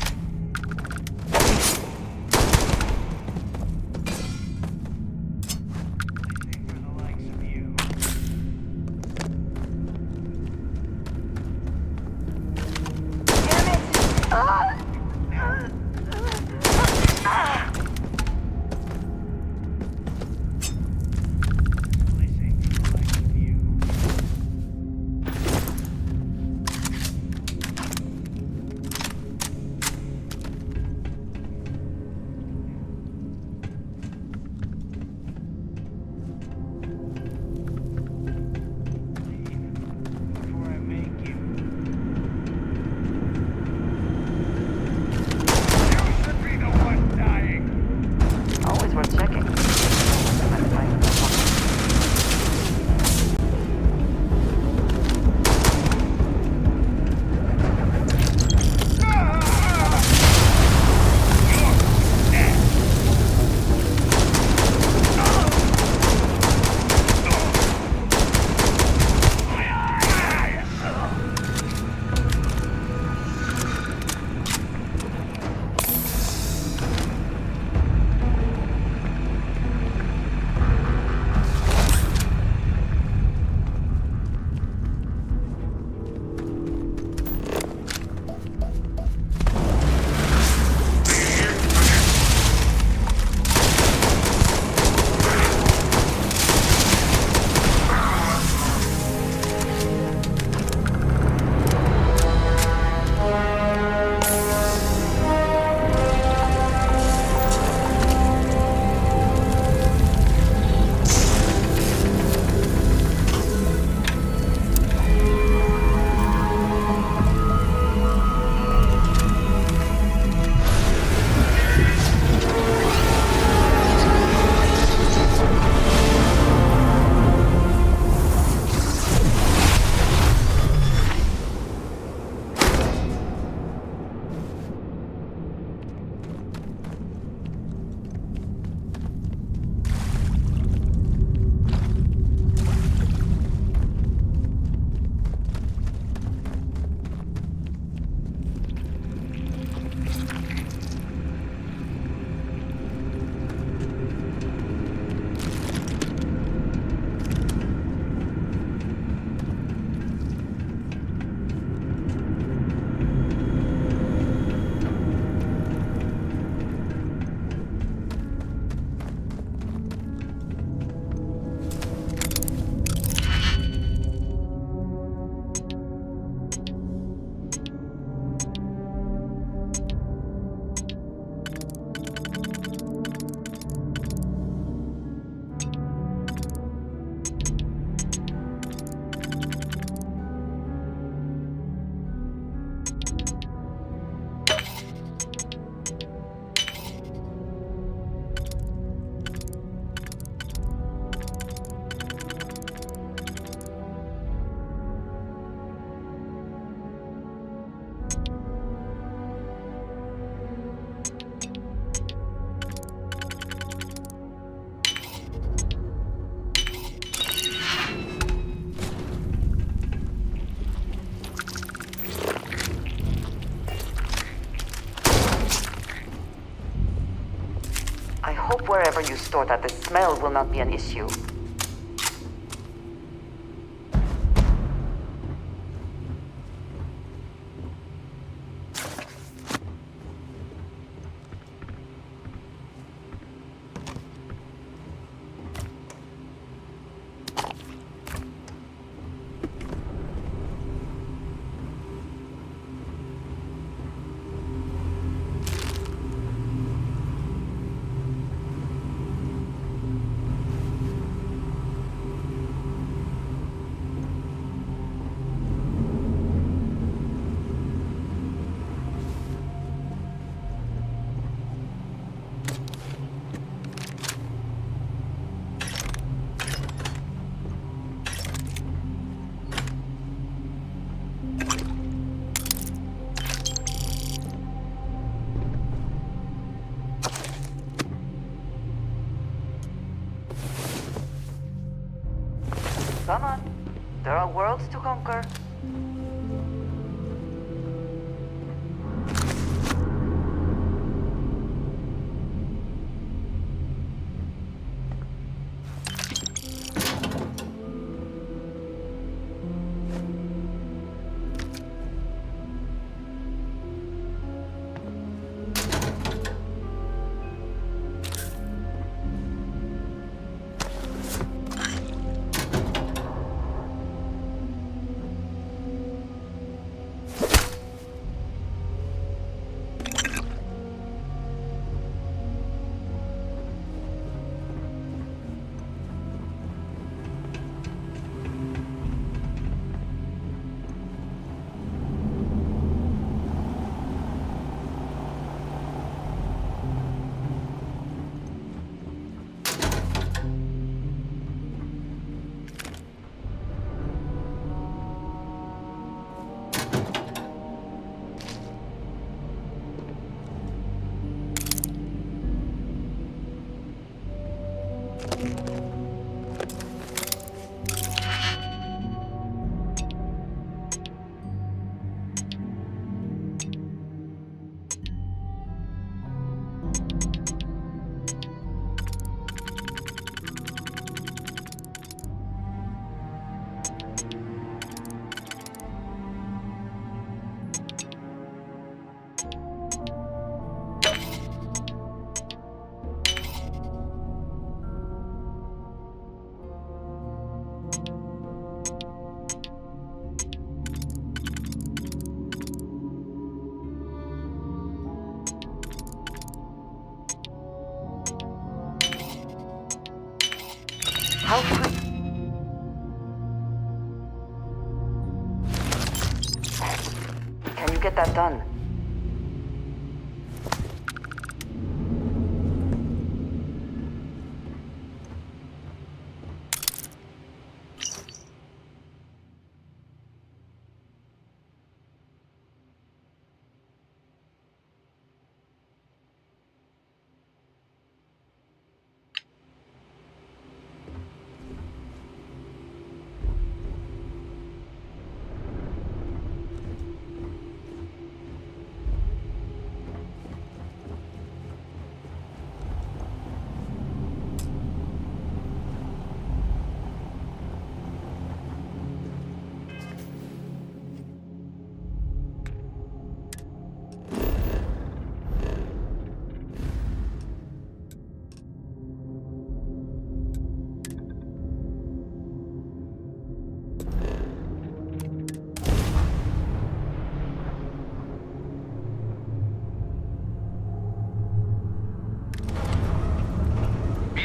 Hope wherever you store that the smell will not be an issue. Come on. There are worlds to conquer. How quick? Can you get that done?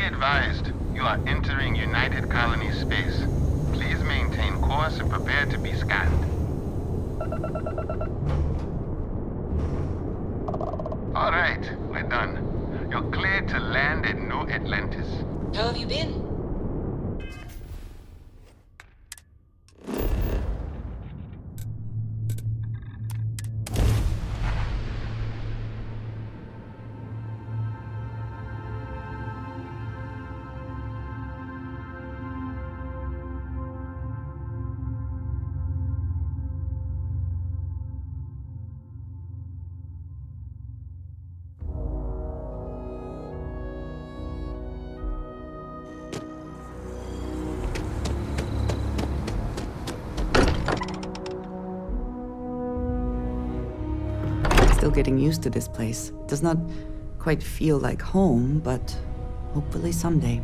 Advised, you are entering United Colony space. Please maintain course and prepare to be scanned. All right, we're done. You're cleared to land at New Atlantis. How have you been? Still getting used to this place. It does not quite feel like home, but hopefully someday.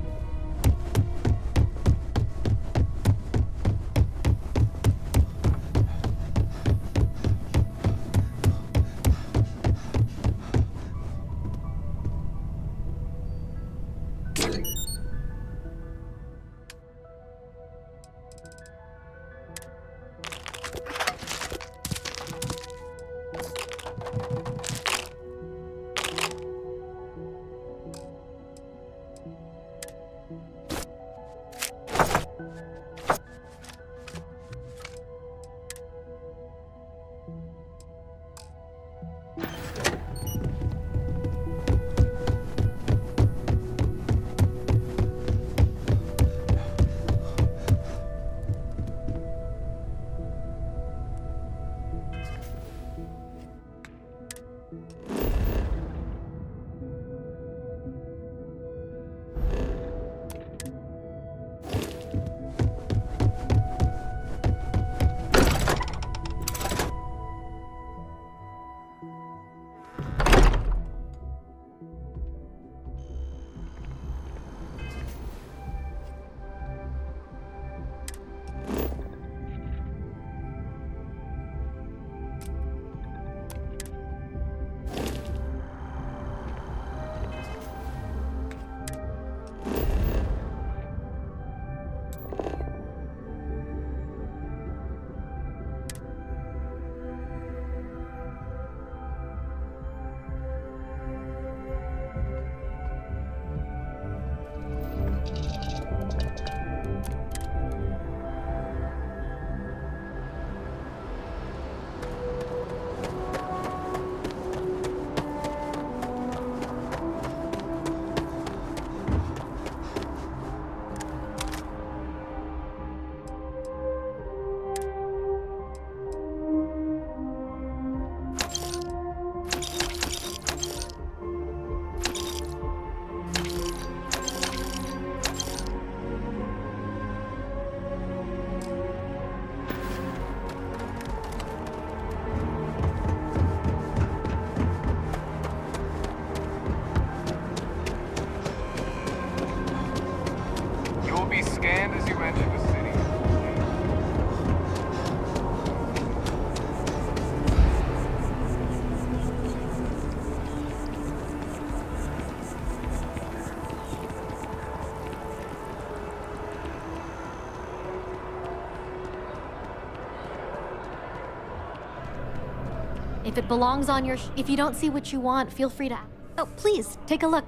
If it belongs on your if you don't see what you want, feel free to... Oh, please, take a look.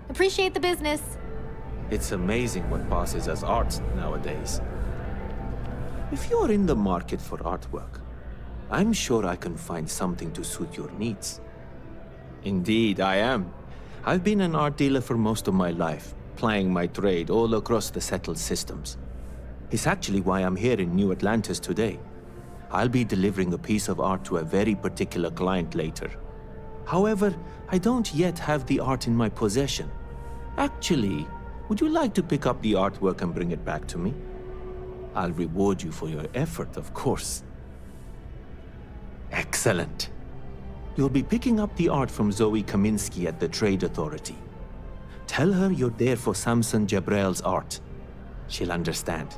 Appreciate the business. It's amazing what passes as art nowadays. If you're in the market for artwork, I'm sure I can find something to suit your needs. Indeed, I am. I've been an art dealer for most of my life, plying my trade all across the settled systems. It's actually why I'm here in New Atlantis today. I'll be delivering a piece of art to a very particular client later. However, I don't yet have the art in my possession. Actually, would you like to pick up the artwork and bring it back to me? I'll reward you for your effort, of course. Excellent. You'll be picking up the art from Zoe Kaminsky at the Trade Authority. Tell her you're there for Samson Jabrel's art. She'll understand.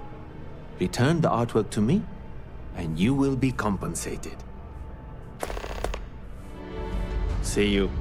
Return the artwork to me, and you will be compensated. See you.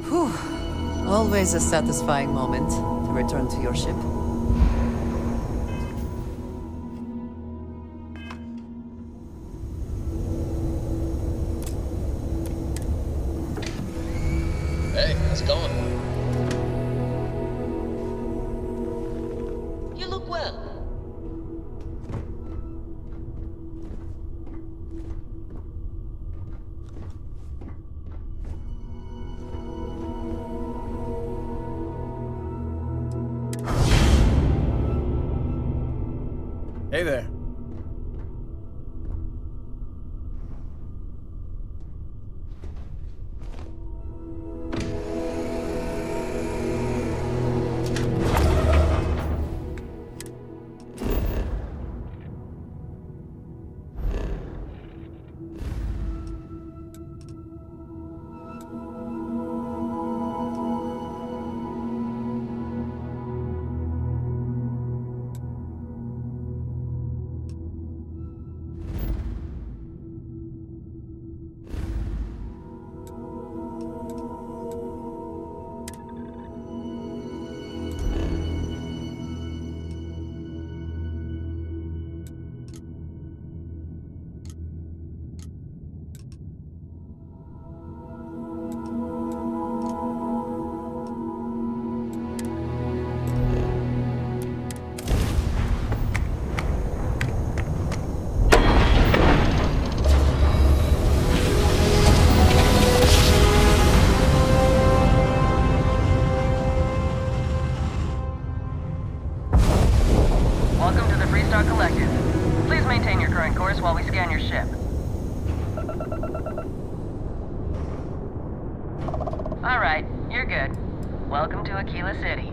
Whew. Always a satisfying moment to return to your ship. Hey, how's it going? You look well. Hey there. Welcome to the Freestar Collective. Please maintain your current course while we scan your ship. Alright, you're good. Welcome to Aquila City.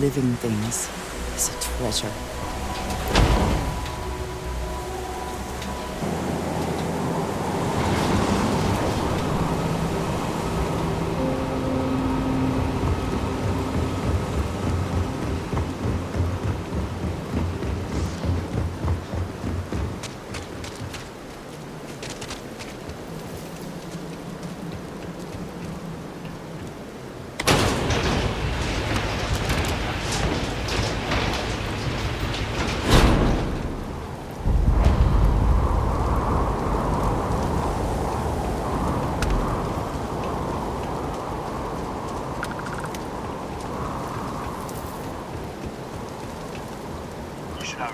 living things is a treasure.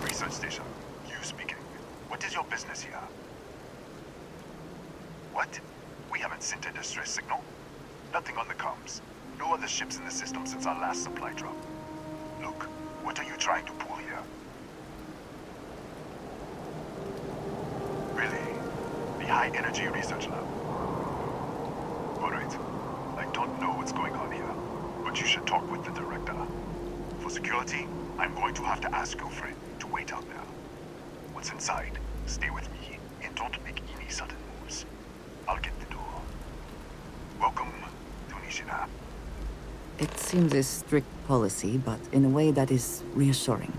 Research station. You speaking. What is your business here? What? We haven't sent a distress signal? Nothing on the comms. No other ships in the system since our last supply drop. Look, what are you trying to pull here? Really? The High Energy Research Lab? Alright. I don't know what's going on here, but you should talk with the director. For security, I'm going to have to ask your friend to wait out there. Once inside, stay with me and don't make any sudden moves. I'll get the door. Welcome to Nishina. It seems a strict policy, but in a way that is reassuring.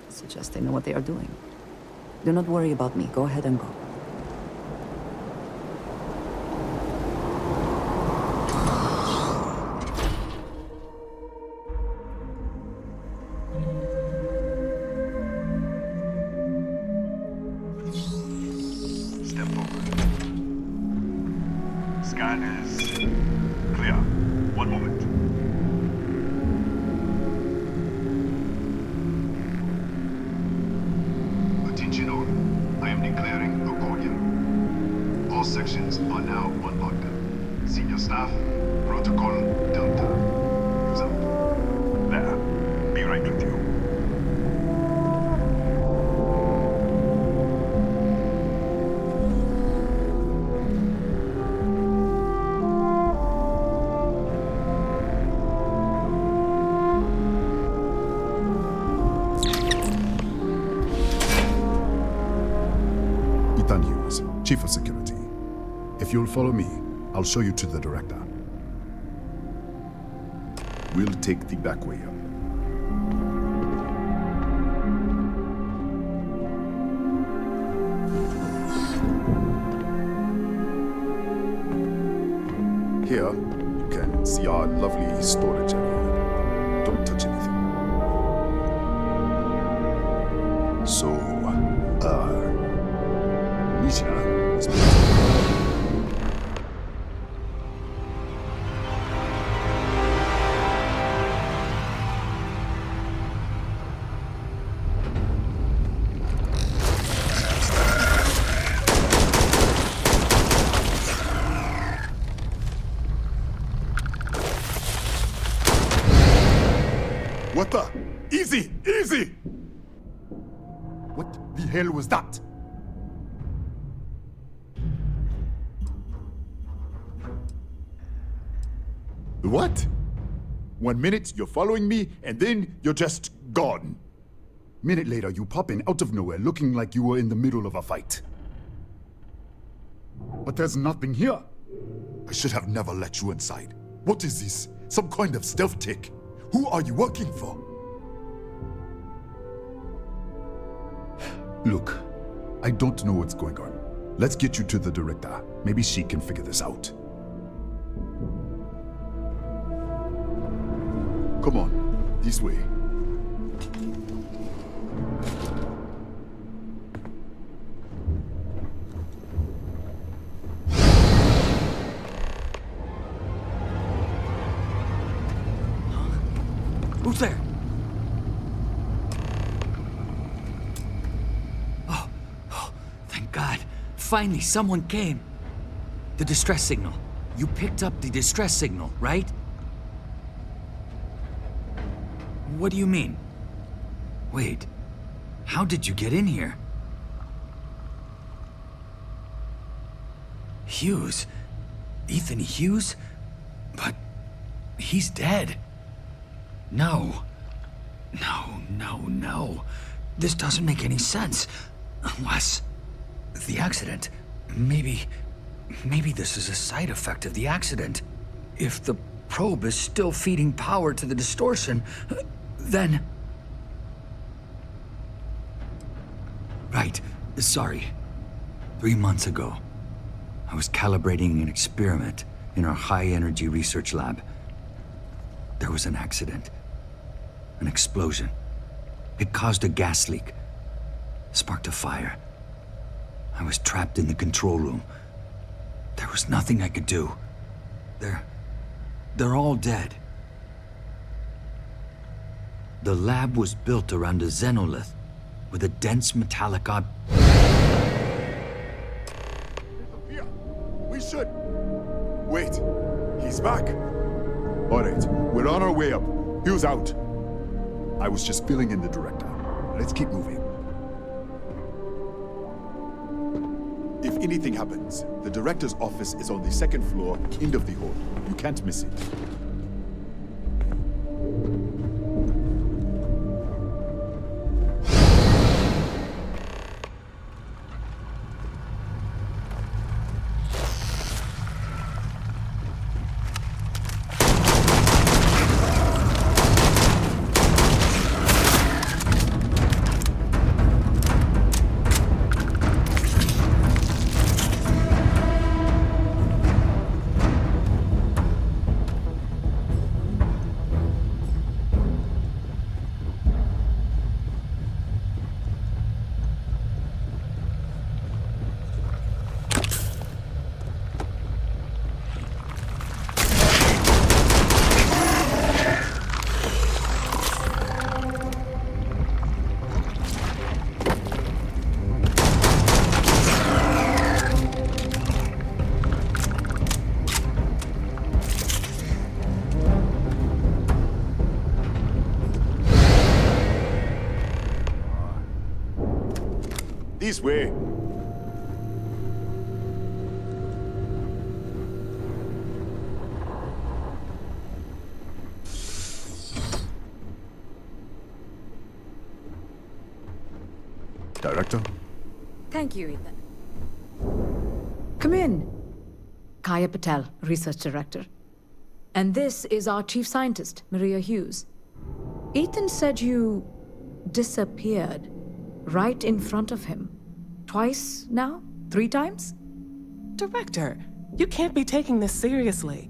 Suggests they know what they are doing. Do not worry about me. Go ahead and go. Step forward. Scan is clear. One moment. Attention all. I am declaring accordion. All sections are now on lockdown. Senior staff, protocol Delta. Use out. There. Be right with you. Chief of Security. If you'll follow me, I'll show you to the director. We'll take the back way up. Here, you can see our lovely storage area. Don't touch anything. So, Nishina is What the? Easy! Easy! What the hell was that? What? 1 minute you're following me, and then you're just gone. Minute later, you pop in out of nowhere looking like you were in the middle of a fight. But there's nothing here. I should have never let you inside. What is this? Some kind of stealth tick? Who are you working for? Look, I don't know what's going on. Let's get you to the director. Maybe she can figure this out. Come on, this way. Who's there? Oh, thank God. Finally, someone came. The distress signal. You picked up the distress signal, right? What do you mean? Wait, how did you get in here? Hughes? Ethan Hughes? But he's dead. No, No. This doesn't make any sense. Unless... the accident. Maybe this is a side effect of the accident. If the probe is still feeding power to the distortion, then... Right. Sorry. 3 months ago, I was calibrating an experiment in our high-energy research lab. There was an accident. An explosion. It caused a gas leak. Sparked a fire. I was trapped in the control room. There was nothing I could do. They're all dead. The lab was built around a xenolith with a dense metallic Here. We should. Wait. He's back. All right. We're on our way up. Hugh's out. I was just filling in the director. Let's keep moving. If anything happens, the director's office is on the second floor, end of the hall. You can't miss it. This way. Director? Thank you, Ethan. Come in. Kaya Patel, Research Director. And this is our Chief Scientist, Maria Hughes. Ethan said you disappeared right in front of him. Twice now? 3 times? Director, you can't be taking this seriously.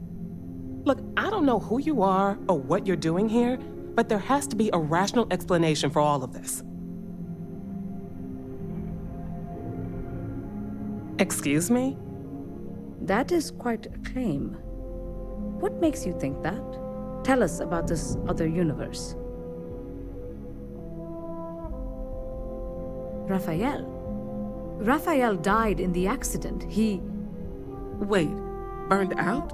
Look, I don't know who you are or what you're doing here, but there has to be a rational explanation for all of this. Excuse me? That is quite a claim. What makes you think that? Tell us about this other universe. Raphael died in the accident. Wait, burned out?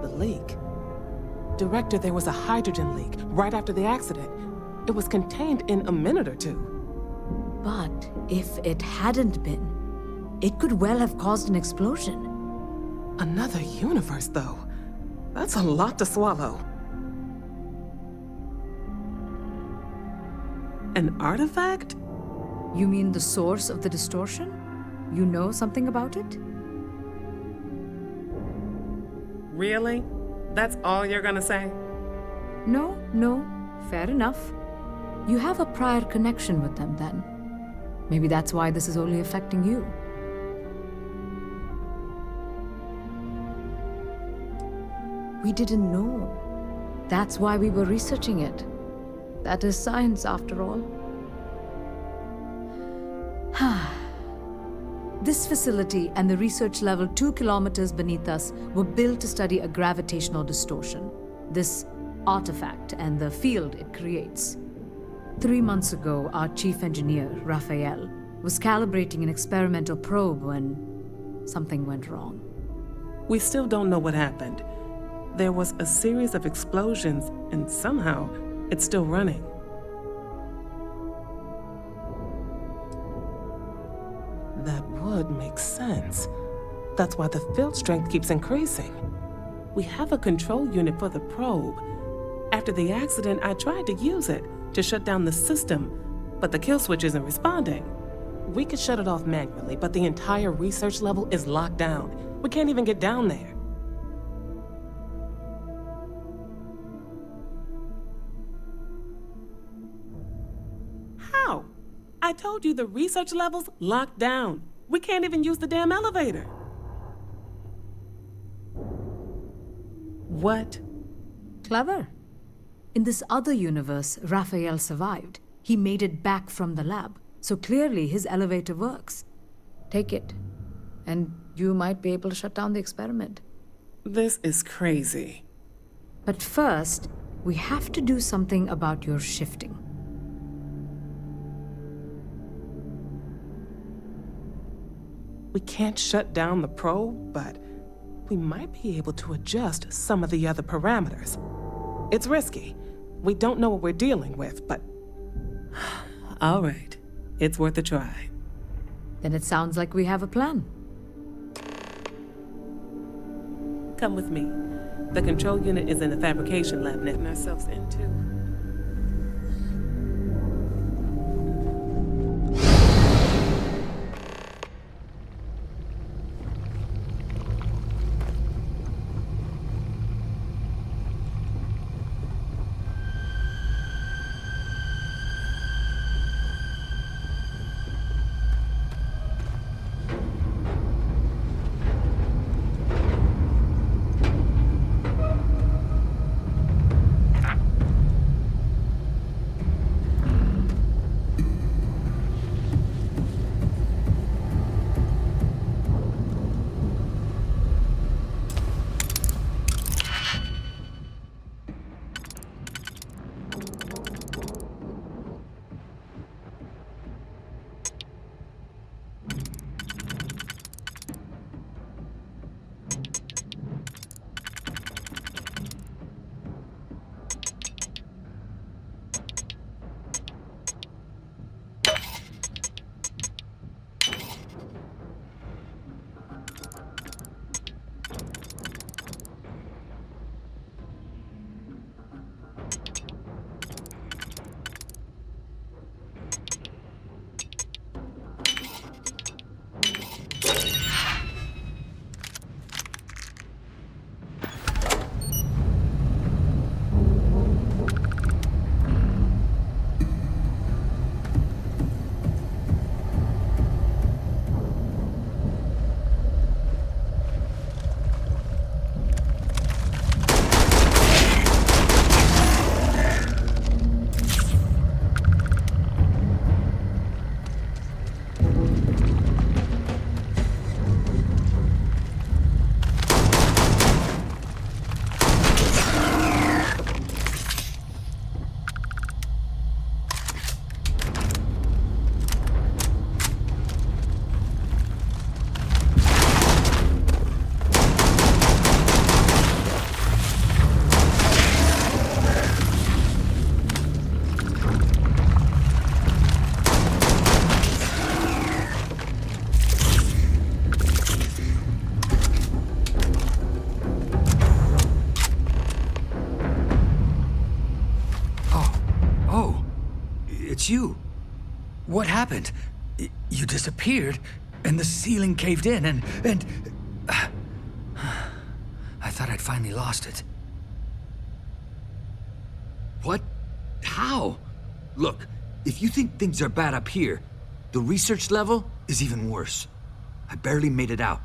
The leak. Director, there was a hydrogen leak right after the accident. It was contained in a minute or 2. But if it hadn't been, it could well have caused an explosion. Another universe, though. That's a lot to swallow. An artifact? You mean the source of the distortion? You know something about it? Really? That's all you're gonna say? No. Fair enough. You have a prior connection with them then. Maybe that's why this is only affecting you. We didn't know. That's why we were researching it. That is science, after all. This facility and the research level 2 kilometers beneath us were built to study a gravitational distortion, this artifact and the field it creates. 3 months ago, our chief engineer, Raphael, was calibrating an experimental probe when something went wrong. We still don't know what happened. There was a series of explosions, and somehow it's still running. That would make sense. That's why the field strength keeps increasing. We have a control unit for the probe. After the accident, I tried to use it, to shut down the system, but the kill switch isn't responding. We could shut it off manually, but the entire research level is locked down. We can't even get down there. How? I told you the research level's locked down. We can't even use the damn elevator. What? Clever. In this other universe, Raphael survived. He made it back from the lab, so clearly his elevator works. Take it, and you might be able to shut down the experiment. This is crazy. But first, we have to do something about your shifting. We can't shut down the probe, but we might be able to adjust some of the other parameters. It's risky. We don't know what we're dealing with, but... All right. It's worth a try. Then it sounds like we have a plan. Come with me. The control unit is in the fabrication lab netting ourselves into. You. What happened? You disappeared, and the ceiling caved in, and... I thought I'd finally lost it. What? How? Look, if you think things are bad up here, the research level is even worse. I barely made it out,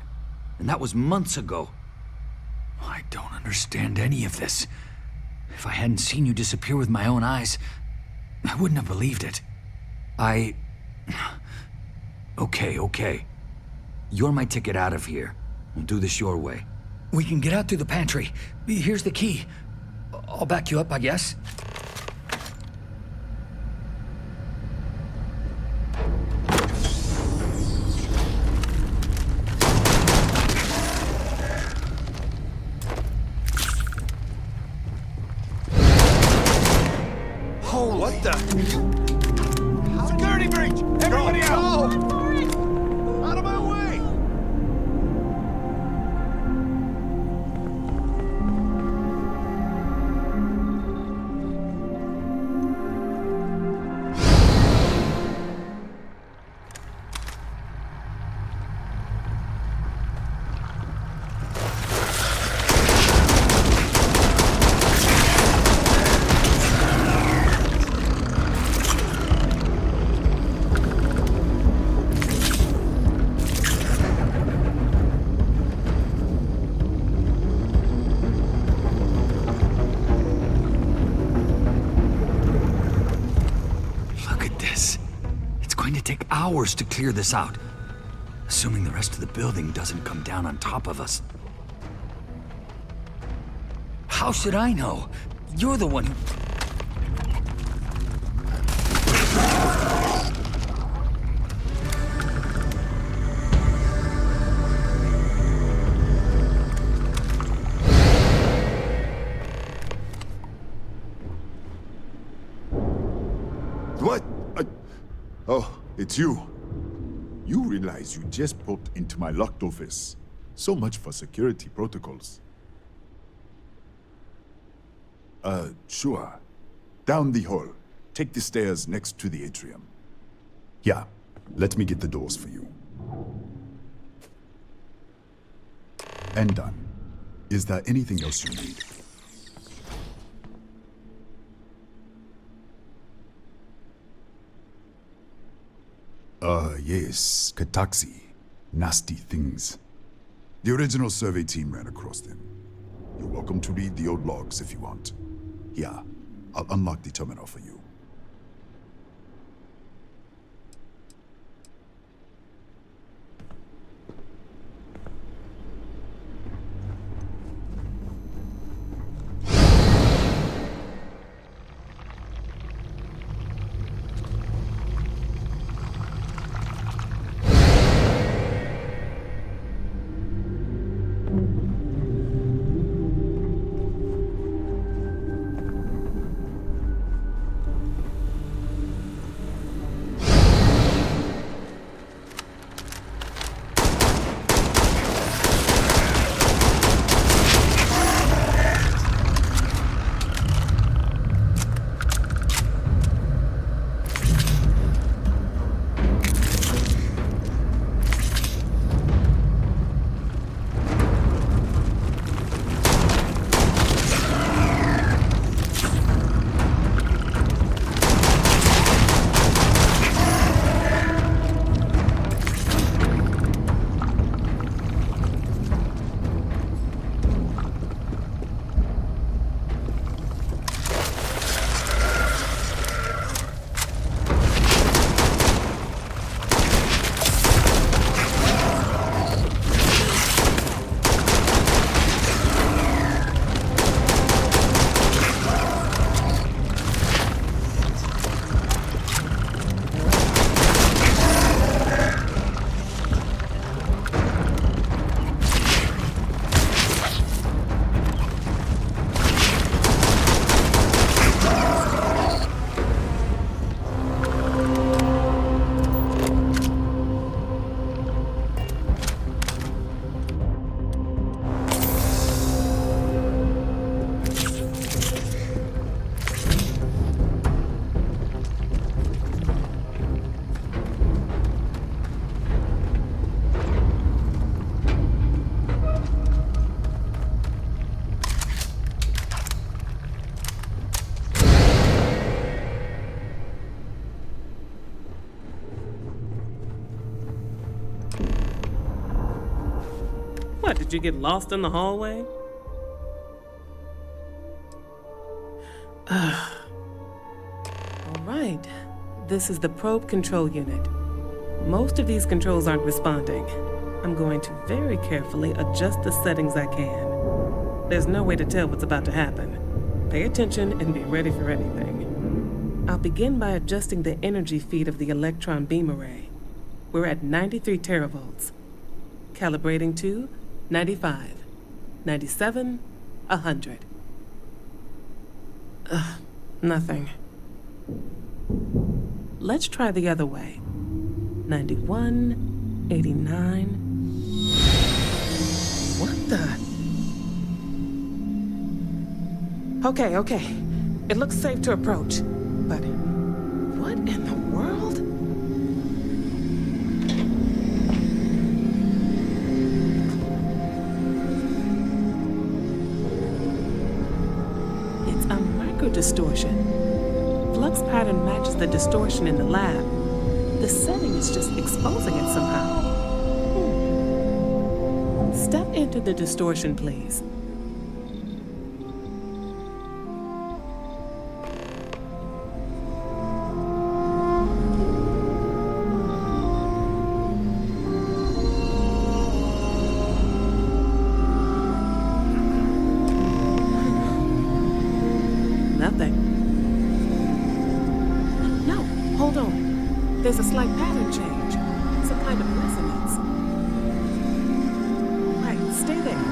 and that was months ago. I don't understand any of this. If I hadn't seen you disappear with my own eyes, I wouldn't have believed it. Okay. You're my ticket out of here. We'll do this your way. We can get out through the pantry. Here's the key. I'll back you up, I guess. Oh, what the? Security breach! Everybody out! Out of my way! this. It's going to take hours to clear this out. Assuming the rest of the building doesn't come down on top of us. How should I know? You're the one who... What? Oh, it's you. You realize you just popped into my locked office. So much for security protocols. Sure. Down the hall. Take the stairs next to the atrium. Yeah, let me get the doors for you. And done. Is there anything else you need? Yes, Kataxi. Nasty things. The original survey team ran across them. You're welcome to read the old logs if you want. Yeah, I'll unlock the terminal for you. What, did you get lost in the hallway? All right. This is the probe control unit. Most of these controls aren't responding. I'm going to very carefully adjust the settings I can. There's no way to tell what's about to happen. Pay attention and be ready for anything. I'll begin by adjusting the energy feed of the electron beam array. We're at 93 teravolts. Calibrating to 95, 97, 100. Nothing. Let's try the other way. 91, 89. What the? Okay. It looks safe to approach. But what in the world? It's a microdistortion. Flux pattern matches the distortion in the lab. The setting is just exposing it somehow. Step into the distortion, please. Hold on. There's a slight pattern change. Some kind of resonance. Right, stay there.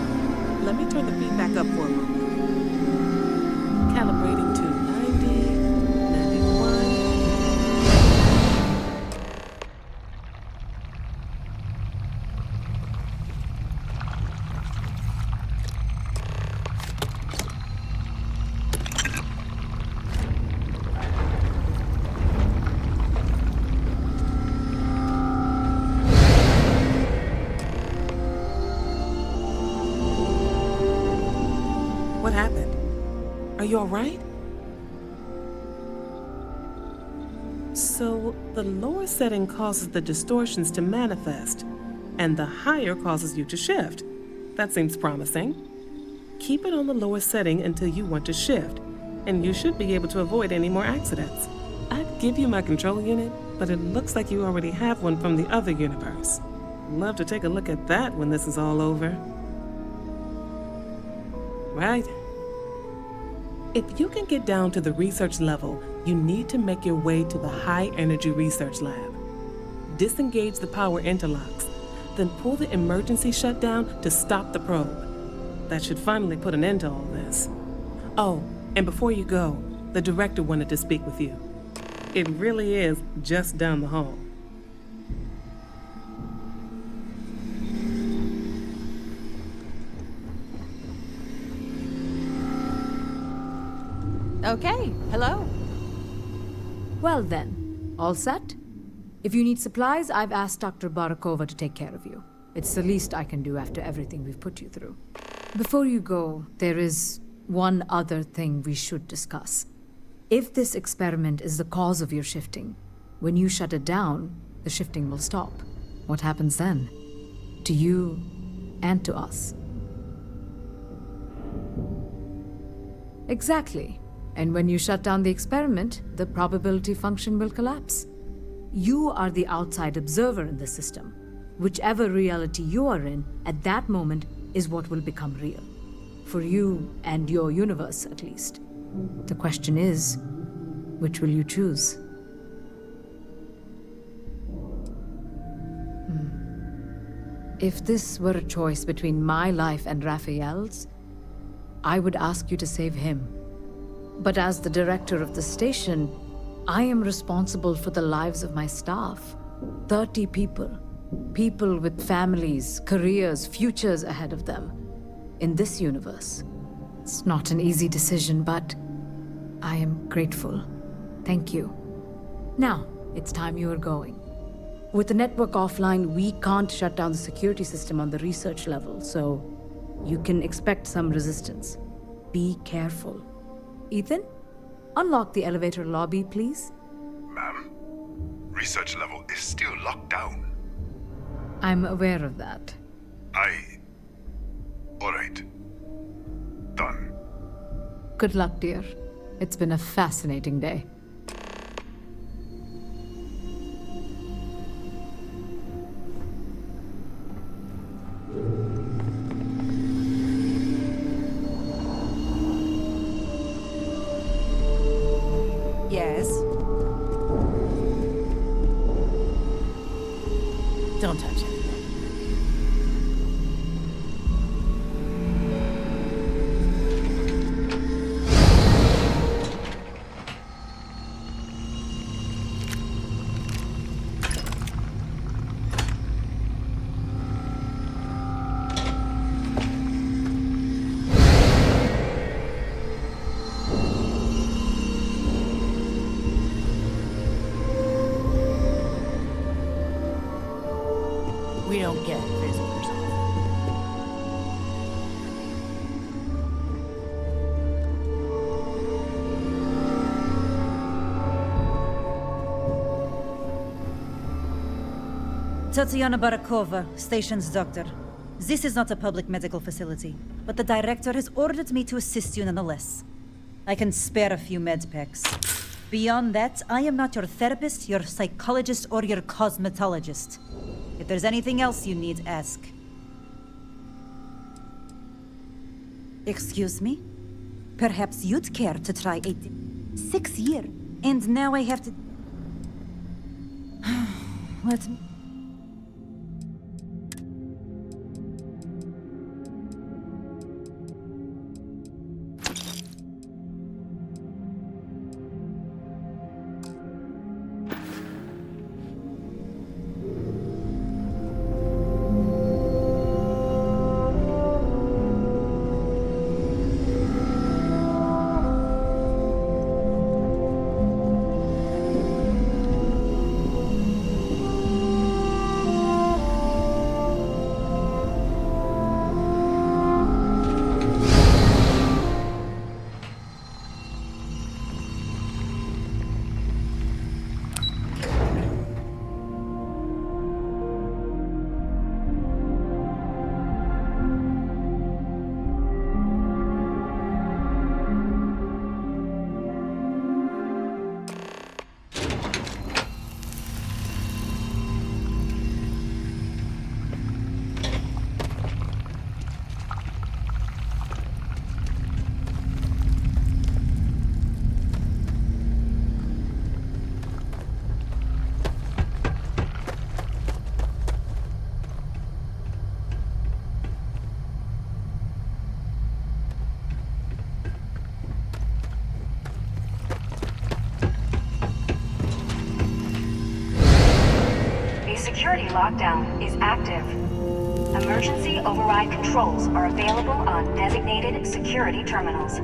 Let me turn the feedback up for a moment. Calibrating to 90, 91. What happened? Are you all right? So, the lower setting causes the distortions to manifest, and the higher causes you to shift. That seems promising. Keep it on the lower setting until you want to shift, and you should be able to avoid any more accidents. I'd give you my control unit, but it looks like you already have one from the other universe. Love to take a look at that when this is all over. Right? If you can get down to the research level, you need to make your way to the High Energy Research Lab. Disengage the power interlocks, then pull the emergency shutdown to stop the probe. That should finally put an end to all this. Oh, and before you go, the director wanted to speak with you. It really is just down the hall. Okay, hello. Well then, all set? If you need supplies, I've asked Dr. Barakova to take care of you. It's the least I can do after everything we've put you through. Before you go, there is one other thing we should discuss. If this experiment is the cause of your shifting, when you shut it down, the shifting will stop. What happens then? To you and to us. Exactly. And when you shut down the experiment, the probability function will collapse. You are the outside observer in the system. Whichever reality you are in, at that moment, is what will become real. For you and your universe, at least. The question is, which will you choose? If this were a choice between my life and Raphael's, I would ask you to save him. But as the director of the station, I am responsible for the lives of my staff. 30 people. People with families, careers, futures ahead of them. In this universe. It's not an easy decision, but I am grateful. Thank you. Now, it's time you are going. With the network offline, we can't shut down the security system on the research level, so you can expect some resistance. Be careful. Ethan, unlock the elevator lobby, please. Ma'am, research level is still locked down. I'm aware of that. All right. Done. Good luck, dear. It's been a fascinating day. Yes? Don't touch it. We don't get visitors often. Tatiana Barakova, station's doctor. This is not a public medical facility, but the director has ordered me to assist you nonetheless. I can spare a few med packs. Beyond that, I am not your therapist, your psychologist, or your cosmetologist. If there's anything else you need, ask. Excuse me? Perhaps you'd care to try 6 years, and now I have to... Let me... Security lockdown is active. Emergency override controls are available on designated security terminals.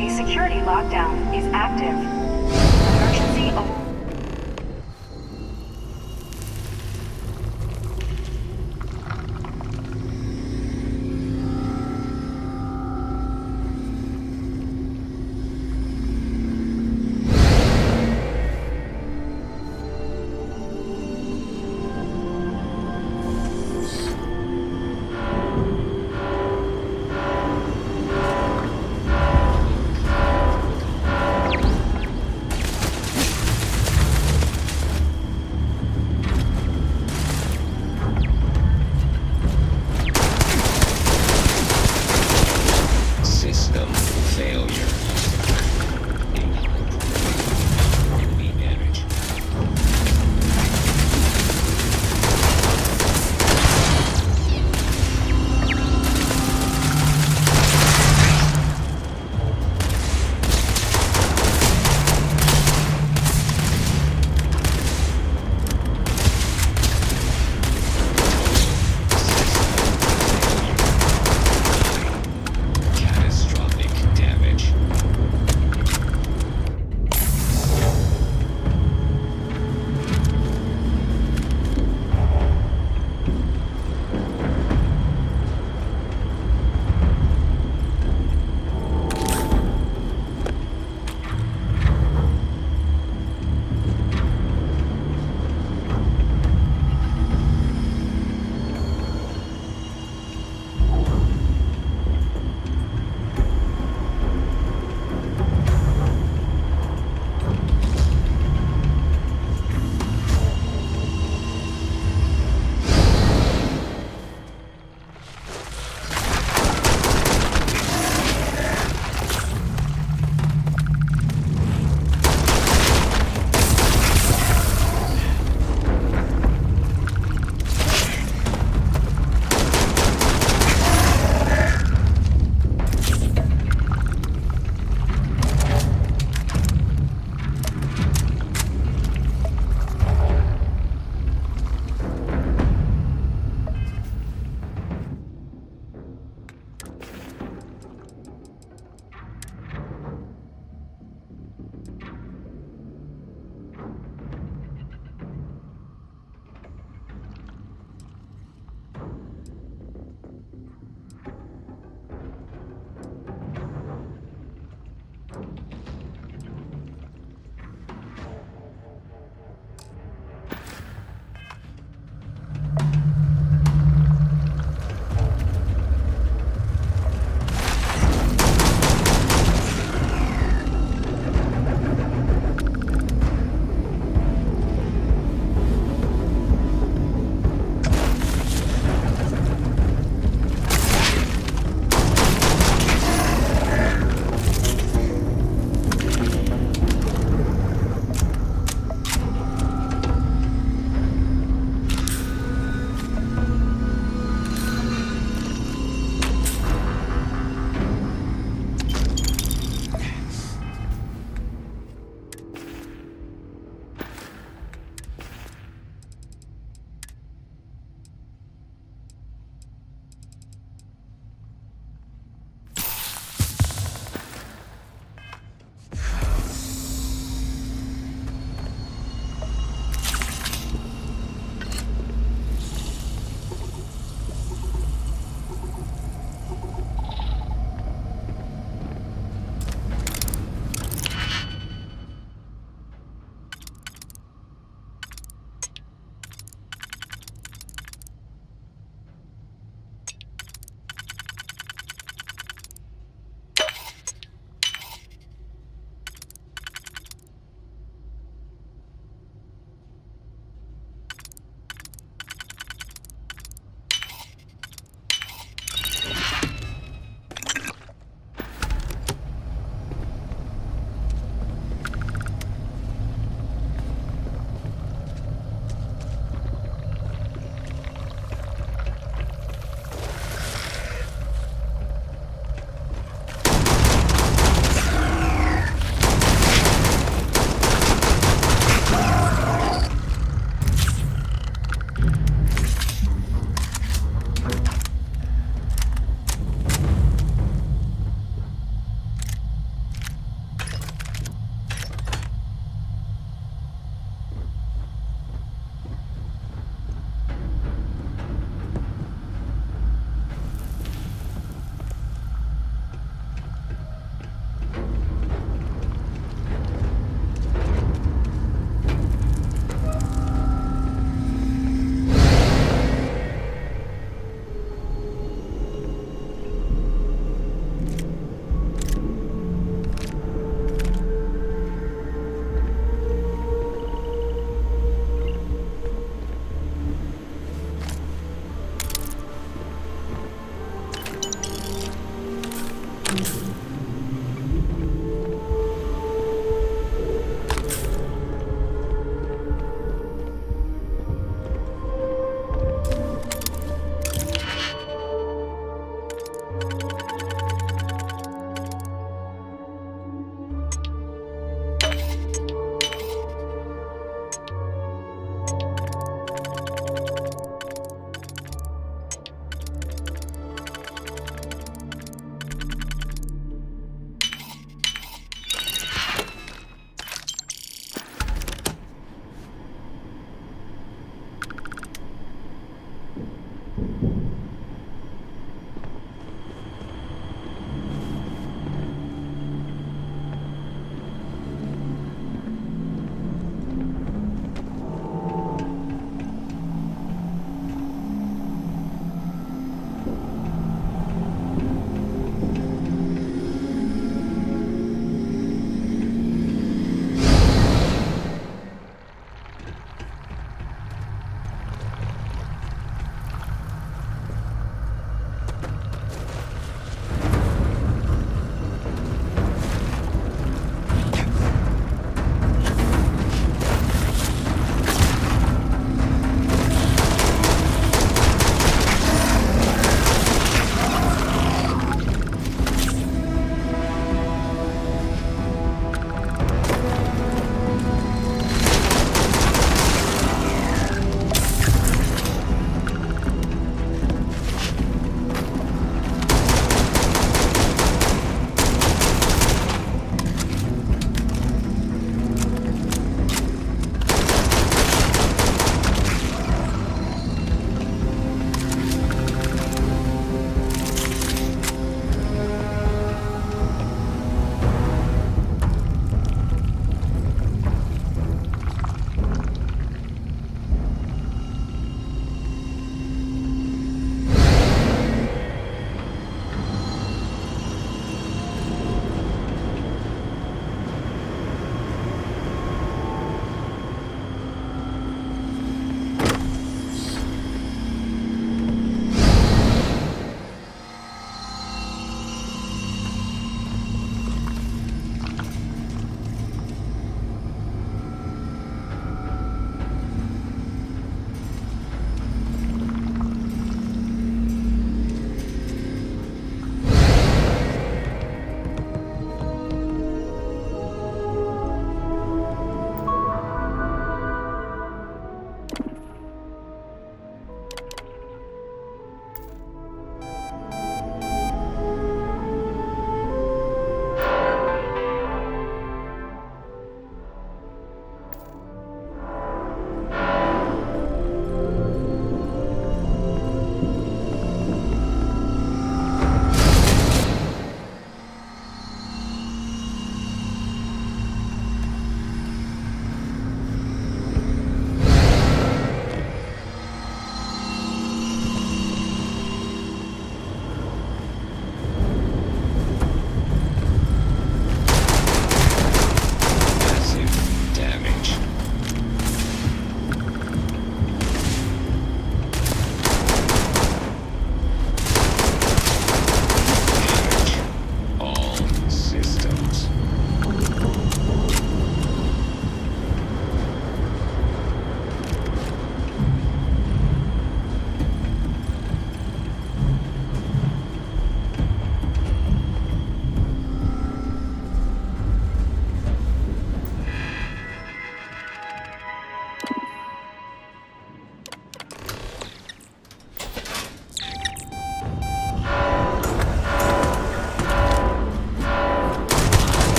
A security lockdown is active. Emergency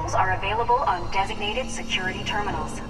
controls are available on designated security terminals.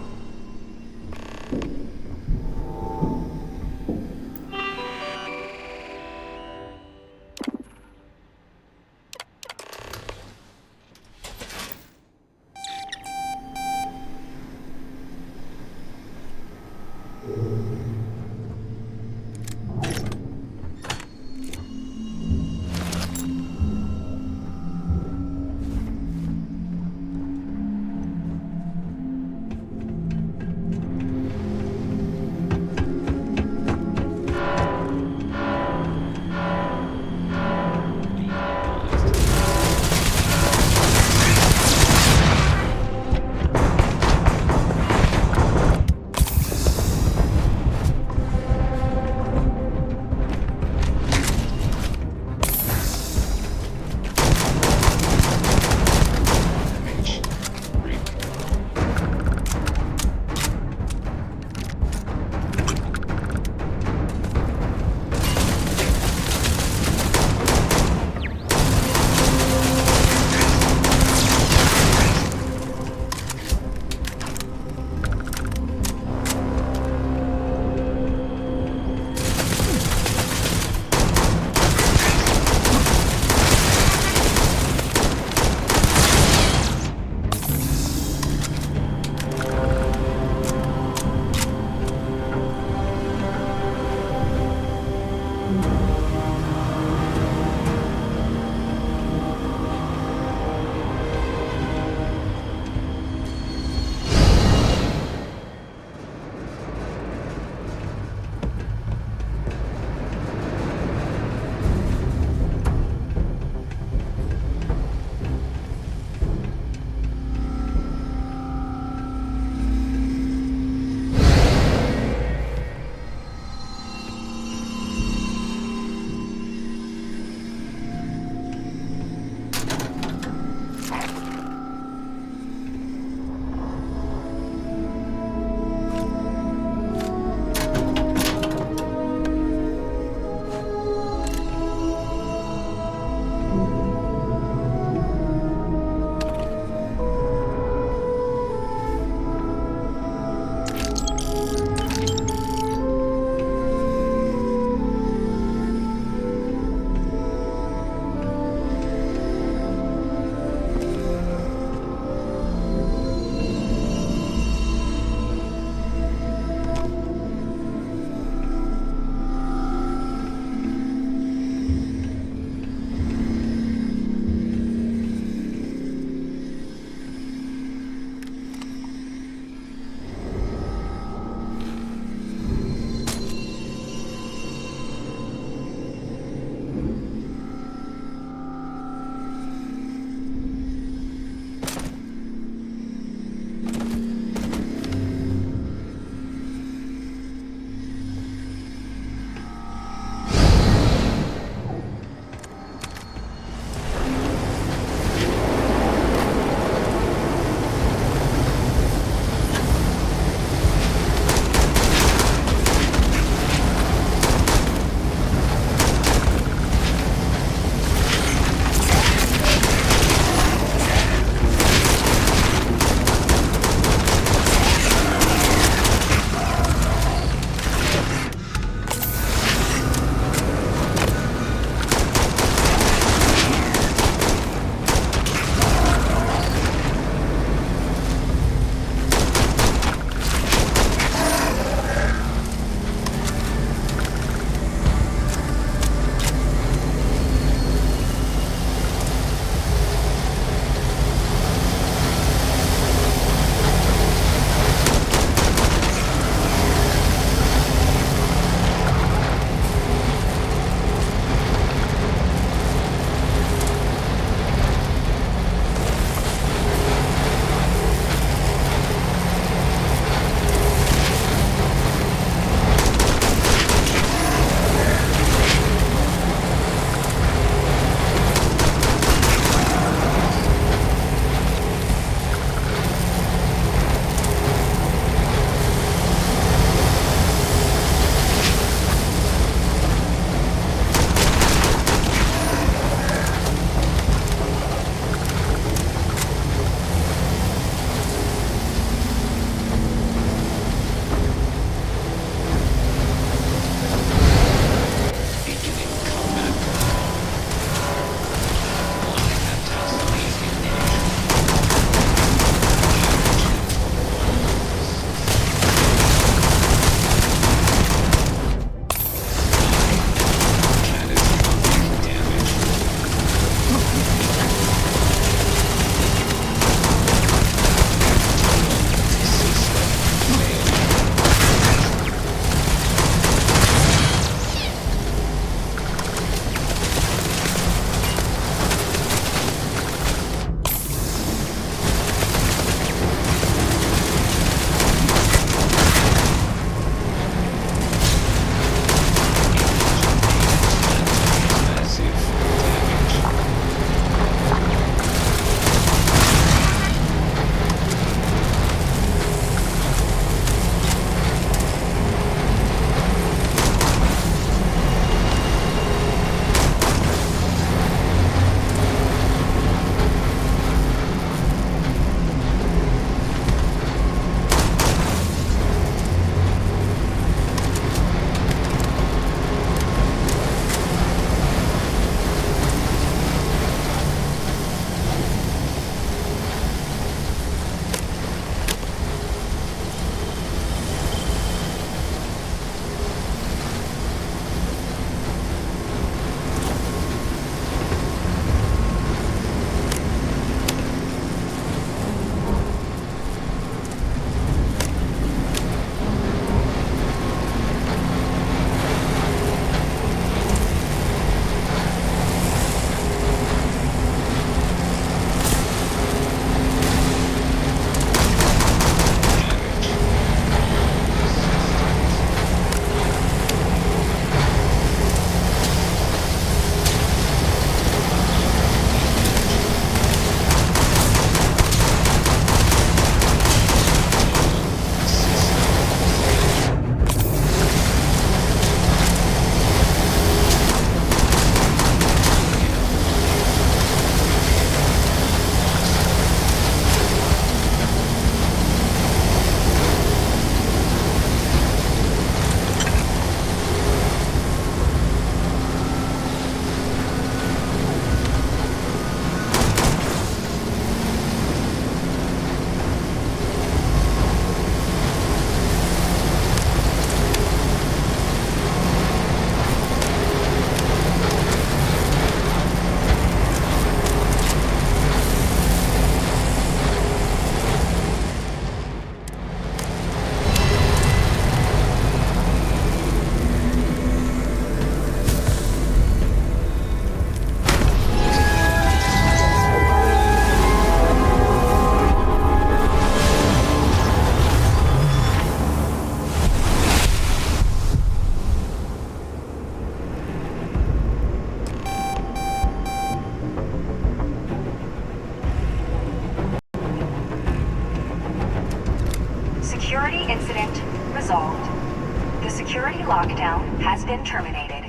lockdown has been terminated.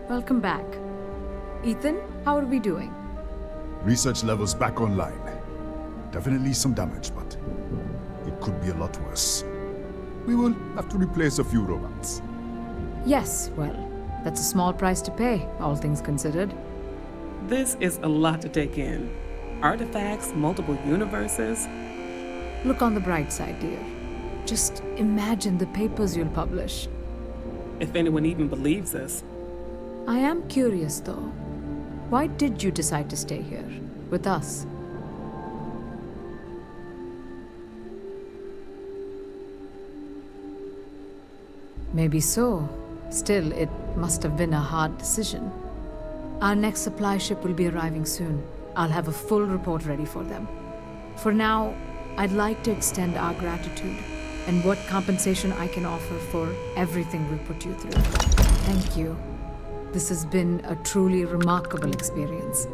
Welcome back. Ethan, how are we doing? Research levels back online. Definitely some damage, but it could be a lot worse. We will have to replace a few robots. Yes, well, that's a small price to pay, all things considered. This is a lot to take in. Artifacts, multiple universes. Look on the bright side, dear. Just imagine the papers you'll publish. If anyone even believes us. I am curious, though. Why did you decide to stay here, with us? Maybe so. Still, it must have been a hard decision. Our next supply ship will be arriving soon. I'll have a full report ready for them. For now, I'd like to extend our gratitude and what compensation I can offer for everything we put you through. Thank you. This has been a truly remarkable experience.